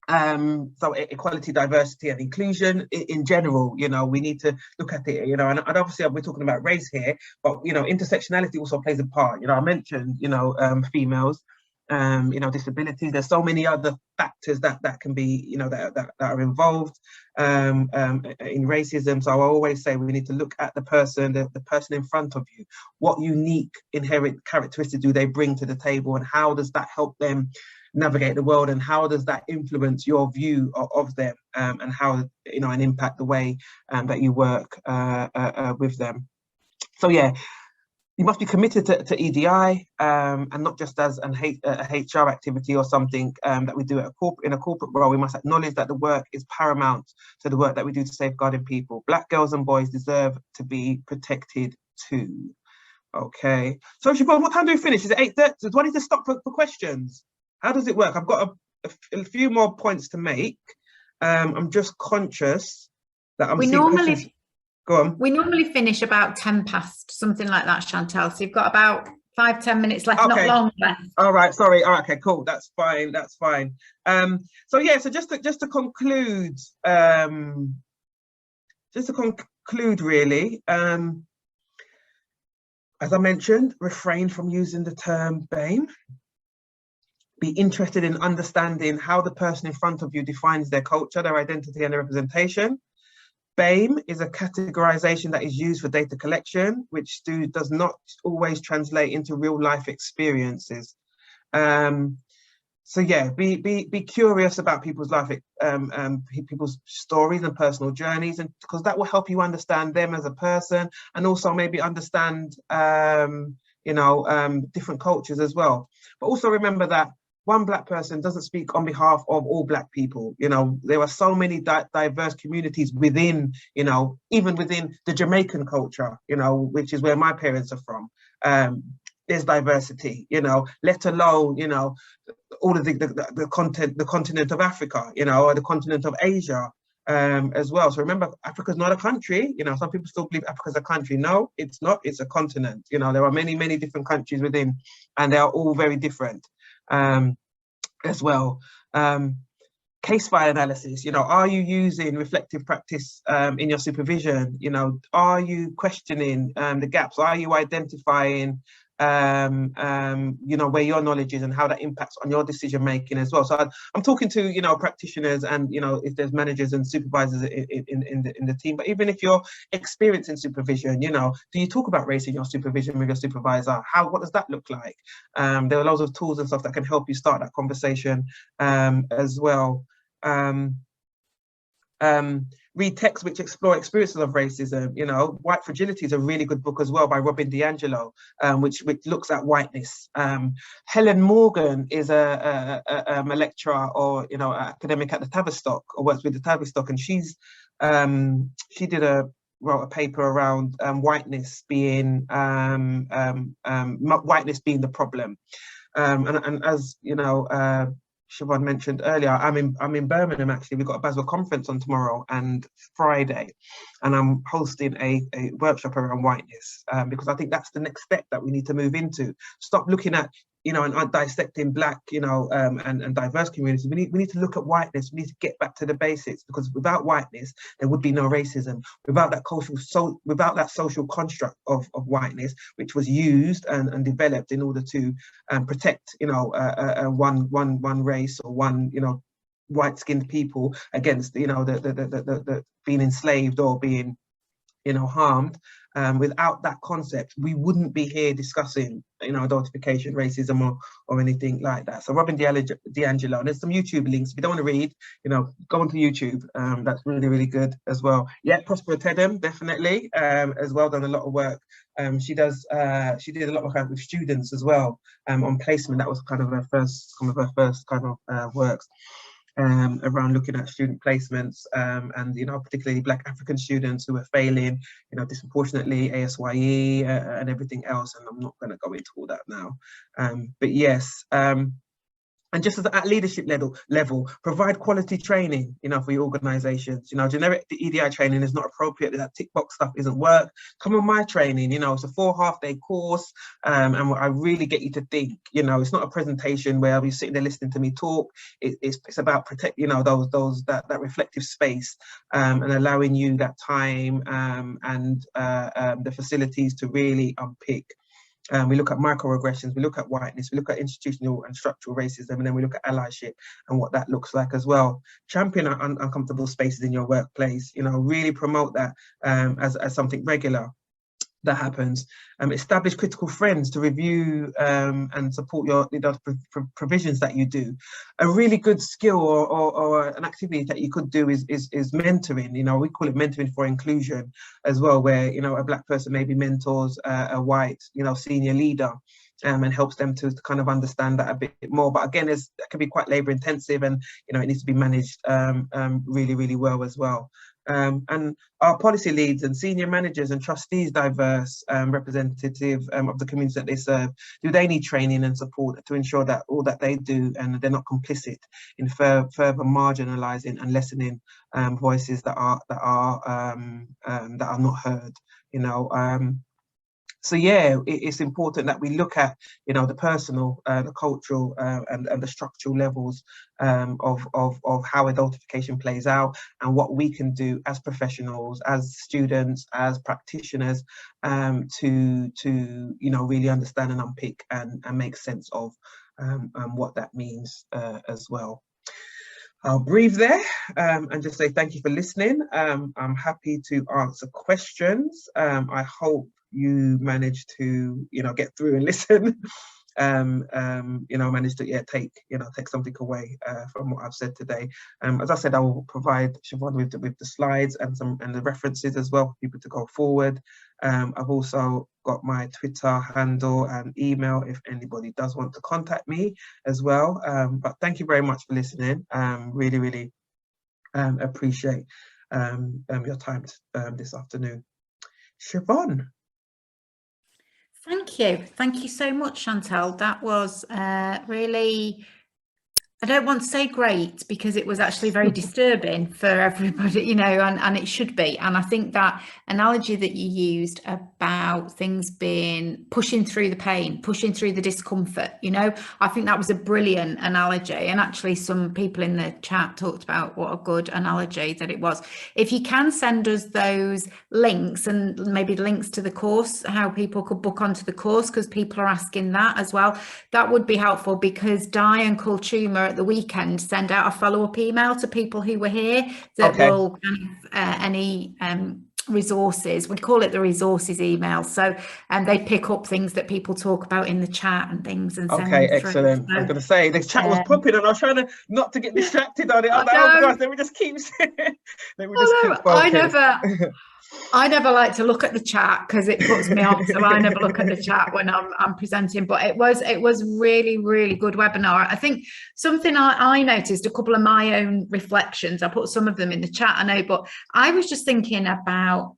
So equality, diversity, and inclusion in general. You know, we need to look at it. You know, and obviously we're talking about race here, but you know, intersectionality also plays a part. You know, I mentioned, you know, females. disabilities. There's so many other factors that can be, that are involved in racism. So I always say we need to look at the person in front of you. What unique inherent characteristics do they bring to the table, and how does that help them navigate the world, and how does that influence your view of them, and how, and impact the way that you work with them. So yeah, you must be committed to EDI, and not just as a HR activity or something that we do in a corporate role. We must acknowledge that the work is paramount to the work that we do to safeguarding people. Black girls and boys deserve to be protected too. Okay, so Siobhan, what time do we finish? Is it 8:30? Do I need to stop for questions? How does it work? I've got a few more points to make. I'm just conscious that I'm seeing questions. Go on. We normally finish about 10 past, something like that, Shantel. So you've got about 5-10 minutes left, okay. Not long left. All right, sorry. All right, okay, cool. That's fine. That's fine. So yeah, so just to conclude, really, as I mentioned, refrain from using the term BAME. Be interested in understanding how the person in front of you defines their culture, their identity, and their representation. BAME is a categorization that is used for data collection, which does not always translate into real life experiences. So yeah, be curious about people's life, people's stories and personal journeys, and because that will help you understand them as a person, and also maybe understand different cultures as well. But also remember that one Black person doesn't speak on behalf of all Black people. There are so many diverse communities within, even within the Jamaican culture, which is where my parents are from. There's diversity, let alone, all of the continent of Africa, or the continent of Asia as well. So remember, Africa's not a country. Some people still believe Africa's a country. No, it's not. It's a continent. There are many, many different countries within, and they are all very different. As well. Case file analysis, are you using reflective practice in your supervision? Are you questioning the gaps? Are you identifying where your knowledge is and how that impacts on your decision making as well? So I'm talking to practitioners, and if there's managers and supervisors in the team. But even if you're experienced in supervision, do you talk about race in your supervision with your supervisor? What does that look like? There are loads of tools and stuff that can help you start that conversation as well. Read texts which explore experiences of racism. White Fragility is a really good book as well by Robin DiAngelo, which looks at whiteness. Helen Morgan is a lecturer or academic at the Tavistock, or works with the Tavistock, and she wrote a paper around whiteness being the problem. And as Siobhan mentioned earlier, I'm in Birmingham actually. We've got a BASW conference on tomorrow and Friday, and I'm hosting a workshop around whiteness, because I think that's the next step that we need to move into. Stop looking at and dissecting Black and diverse communities. We need to look at whiteness. We need to get back to the basics, because without whiteness there would be no racism. Without that social construct of whiteness, which was used and developed in order to protect one race or one white-skinned people against the being enslaved or being harmed. Without that concept, we wouldn't be here discussing adultification, racism, or anything like that. So Robin DiAngelo, and there's some YouTube links. If you don't want to read, go onto YouTube. That's really, really good as well. Yeah, Prospera Tedham, definitely, as well, done a lot of work. She did a lot of work with students as well, on placement. That was kind of her first works. Around looking at student placements, and particularly Black African students who are failing, disproportionately, ASYE and everything else. And I'm not going to go into all that now. But yes, and just at leadership level, provide quality training, for your organizations. Generic EDI training is not appropriate. That tick box stuff isn't work. Come on my training, it's a 4 half-day course, and I really get you to think. It's not a presentation where I'll be sitting there listening to me talk. It's about protect, that reflective space, and allowing you that time and the facilities to really unpick We look at microaggressions, we look at whiteness, we look at institutional and structural racism, and then we look at allyship and what that looks like as well. Champion uncomfortable spaces in your workplace, you know, really promote that as something regular that happens. Establish critical friends to review and support your provisions that you do. A really good skill or an activity that you could do is mentoring. You know, we call it mentoring for inclusion as well, where, you know, a Black person maybe mentors a white, you know, senior leader. And helps them to kind of understand that a bit more. But again, that can be quite labor intensive, and, you know, it needs to be managed really, really well as well. And our policy leads and senior managers and trustees, diverse representative of the communities that they serve, do they need training and support to ensure that all that they do and they're not complicit in further marginalising and lessening voices that are not heard, you know. So yeah, it's important that we look at, you know, the personal, the cultural, and the structural levels of how adultification plays out, and what we can do as professionals, as students, as practitioners, to you know, really understand and unpick and make sense of what that means as well. I'll breathe there and just say thank you for listening. I'm happy to answer questions. I hope you managed to, you know, get through and listen. You know, managed to take something away from what I've said today. As I said, I will provide Siobhan with the slides and the references as well for people to go forward. I've also got my Twitter handle and email if anybody does want to contact me as well. But thank you very much for listening. Really, really appreciate your time this afternoon. Siobhan. Thank you so much, Shantel. That was really, I don't want to say great, because it was actually very disturbing for everybody, you know, and it should be. And I think that analogy that you used about things being pushing through the pain, pushing through the discomfort, you know, I think that was a brilliant analogy. And actually some people in the chat talked about what a good analogy that it was. If you can send us those links, and maybe links to the course, how people could book onto the course, because people are asking that as well, that would be helpful, because Di and Kultuma at the weekend send out a follow-up email to people who were here that will any resources, we call it the resources email, so they pick up things that people talk about in the chat and things and send them excellent. So, I was going to say the chat was popping and I was trying to not to get distracted on it. I was like, oh gosh, let me just keep focused. I never like to look at the chat because it puts me off, so I never look at the chat when I'm presenting. But it was really, really good webinar. I think something I noticed, a couple of my own reflections, I put some of them in the chat, I know, but I was just thinking about,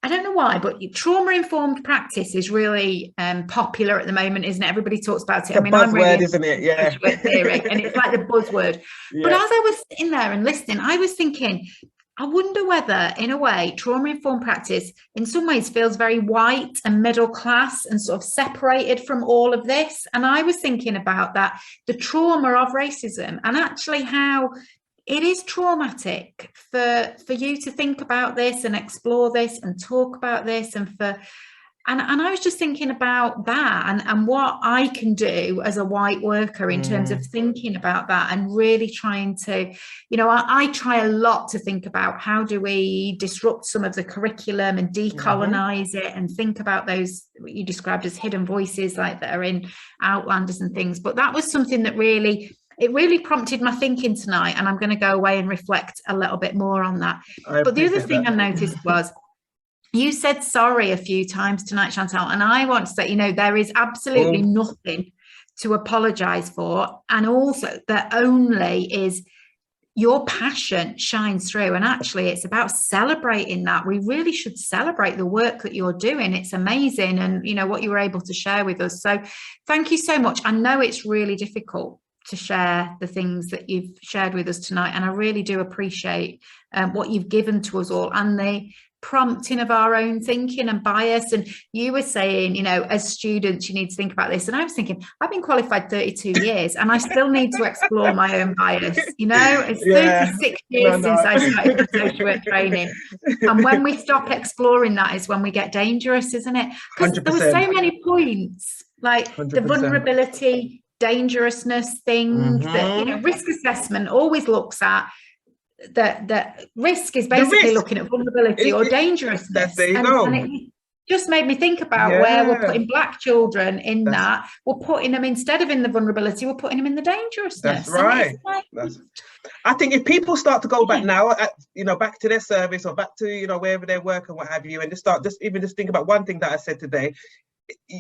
I don't know why, but trauma-informed practice is really popular at the moment, isn't it? Everybody talks about it. It's a buzzword, isn't it? Yeah. Theory, and it's like the buzzword. Yeah. But as I was sitting there and listening, I was thinking, I wonder whether, in a way, trauma-informed practice in some ways feels very white and middle class and sort of separated from all of this. And I was thinking about that, the trauma of racism, and actually how it is traumatic for you to think about this and explore this and talk about this, and I was just thinking about that and what I can do as a white worker in terms of thinking about that and really trying to, you know, I try a lot to think about how do we disrupt some of the curriculum and decolonize it and think about those what you described as hidden voices like that are in Outlanders and things. But that was something that really prompted my thinking tonight, and I'm going to go away and reflect a little bit more on that. But the other thing I noticed was, you said sorry a few times tonight, Shantel, and I want to say, you know, there is absolutely nothing to apologise for, and also that only is your passion shines through, and actually it's about celebrating that. We really should celebrate the work that you're doing. It's amazing, and you know what you were able to share with us. So thank you so much. I know it's really difficult to share the things that you've shared with us tonight, and I really do appreciate what you've given to us all, and prompting of our own thinking and bias. And you were saying, you know, as students, you need to think about this. And I was thinking, I've been qualified 32 years and I still need to explore my own bias. You know, it's 36 years since I started the social work training. And when we stop exploring that is when we get dangerous, isn't it? Because there were so many points, like 100%. The vulnerability, dangerousness things that, you know, risk assessment always looks at. That risk is basically looking at vulnerability or dangerousness. There you go. And it just made me think about where we're putting Black children in that. We're putting them, instead of in the vulnerability, we're putting them in the dangerousness. That's right. I think if people start to go back now, you know, back to their service or back to, you know, wherever they work and what have you, and just think about one thing that I said today.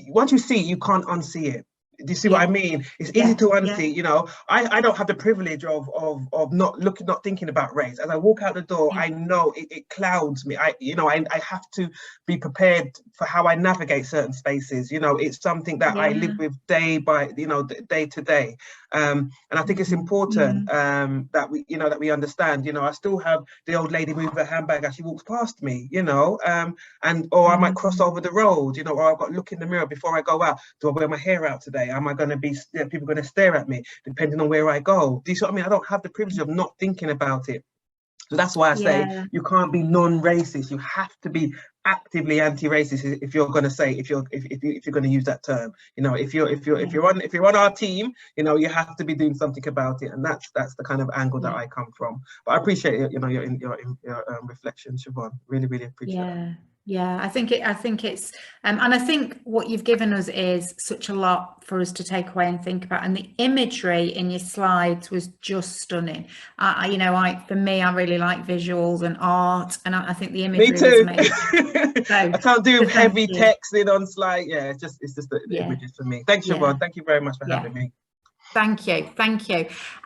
Once you see it, you can't unsee it. Do you see what I mean? It's easy to unsee. You know, I don't have the privilege of not thinking about race. As I walk out the door, I know it clouds me. I have to be prepared for how I navigate certain spaces. You know, it's something that I live with day to day. And I think it's important that we understand. You know, I still have the old lady move her handbag as she walks past me. You know, or I might cross over the road. You know, or I've got to look in the mirror before I go out. Do I wear my hair out today? Am I going to be, people going to stare at me depending on where I go? Do you see what I mean? I don't have the privilege of not thinking about it. So that's why I say you can't be non-racist. You have to be actively anti-racist if you're going to say, if you're going to use that term. You know, if you're on our team, you know, you have to be doing something about it, and that's the kind of angle that I come from. But I appreciate it, you know, your reflection, Siobhan. Really, really appreciate it. Yeah, I think it's and I think what you've given us is such a lot for us to take away and think about. And the imagery in your slides was just stunning. For me, I really like visuals and art, and I think the imagery was amazing. So, I can't do heavy texting on slide. Yeah, it's just the images for me. Thanks, Siobhan. Thank you very much for having me. Thank you.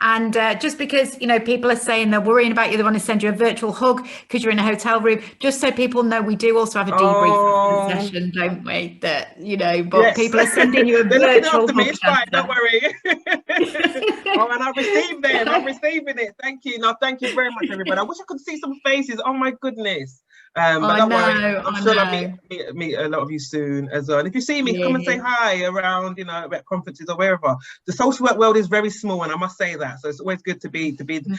And just because, you know, people are saying they're worrying about you, they want to send you a virtual hug because you're in a hotel room, just so people know, we do also have a debrief session, don't we? That, you know, but people are sending you a virtual hug. It's fine, don't worry. And I received them. I'm receiving it. Thank you. No, thank you very much, everybody. I wish I could see some faces. Oh my goodness. But don't worry, I'm sure I'll meet a lot of you soon as well. And if you see me, come and say hi around, you know, at conferences or wherever. The social work world is very small, and I must say that. So it's always good to be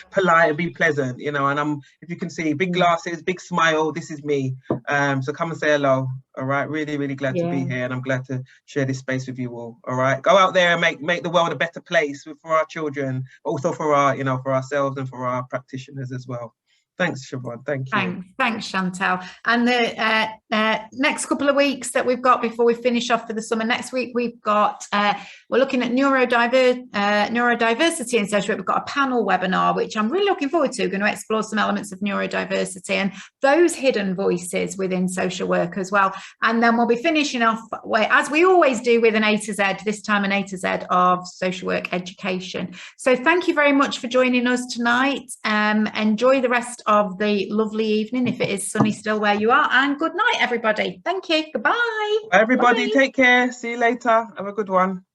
polite and be pleasant, you know. And if you can see, big glasses, big smile, this is me. So come and say hello. All right, really, really glad to be here, and I'm glad to share this space with you all. All right, go out there and make the world a better place for our children, also for our, you know, for ourselves and for our practitioners as well. Thanks, Siobhan. Thank you. Thanks, Shantel. And the next couple of weeks that we've got before we finish off for the summer, next week we've got, we're looking at neurodiversity in social work. We've got a panel webinar, which I'm really looking forward to. We're going to explore some elements of neurodiversity and those hidden voices within social work as well. And then we'll be finishing off, as we always do, with an A to Z, this time an A to Z of social work education. So thank you very much for joining us tonight. Enjoy the rest of the lovely evening, if it is sunny still where you are, and good night, everybody. Thank you. Goodbye. Everybody, take care. See you later. Have a good one.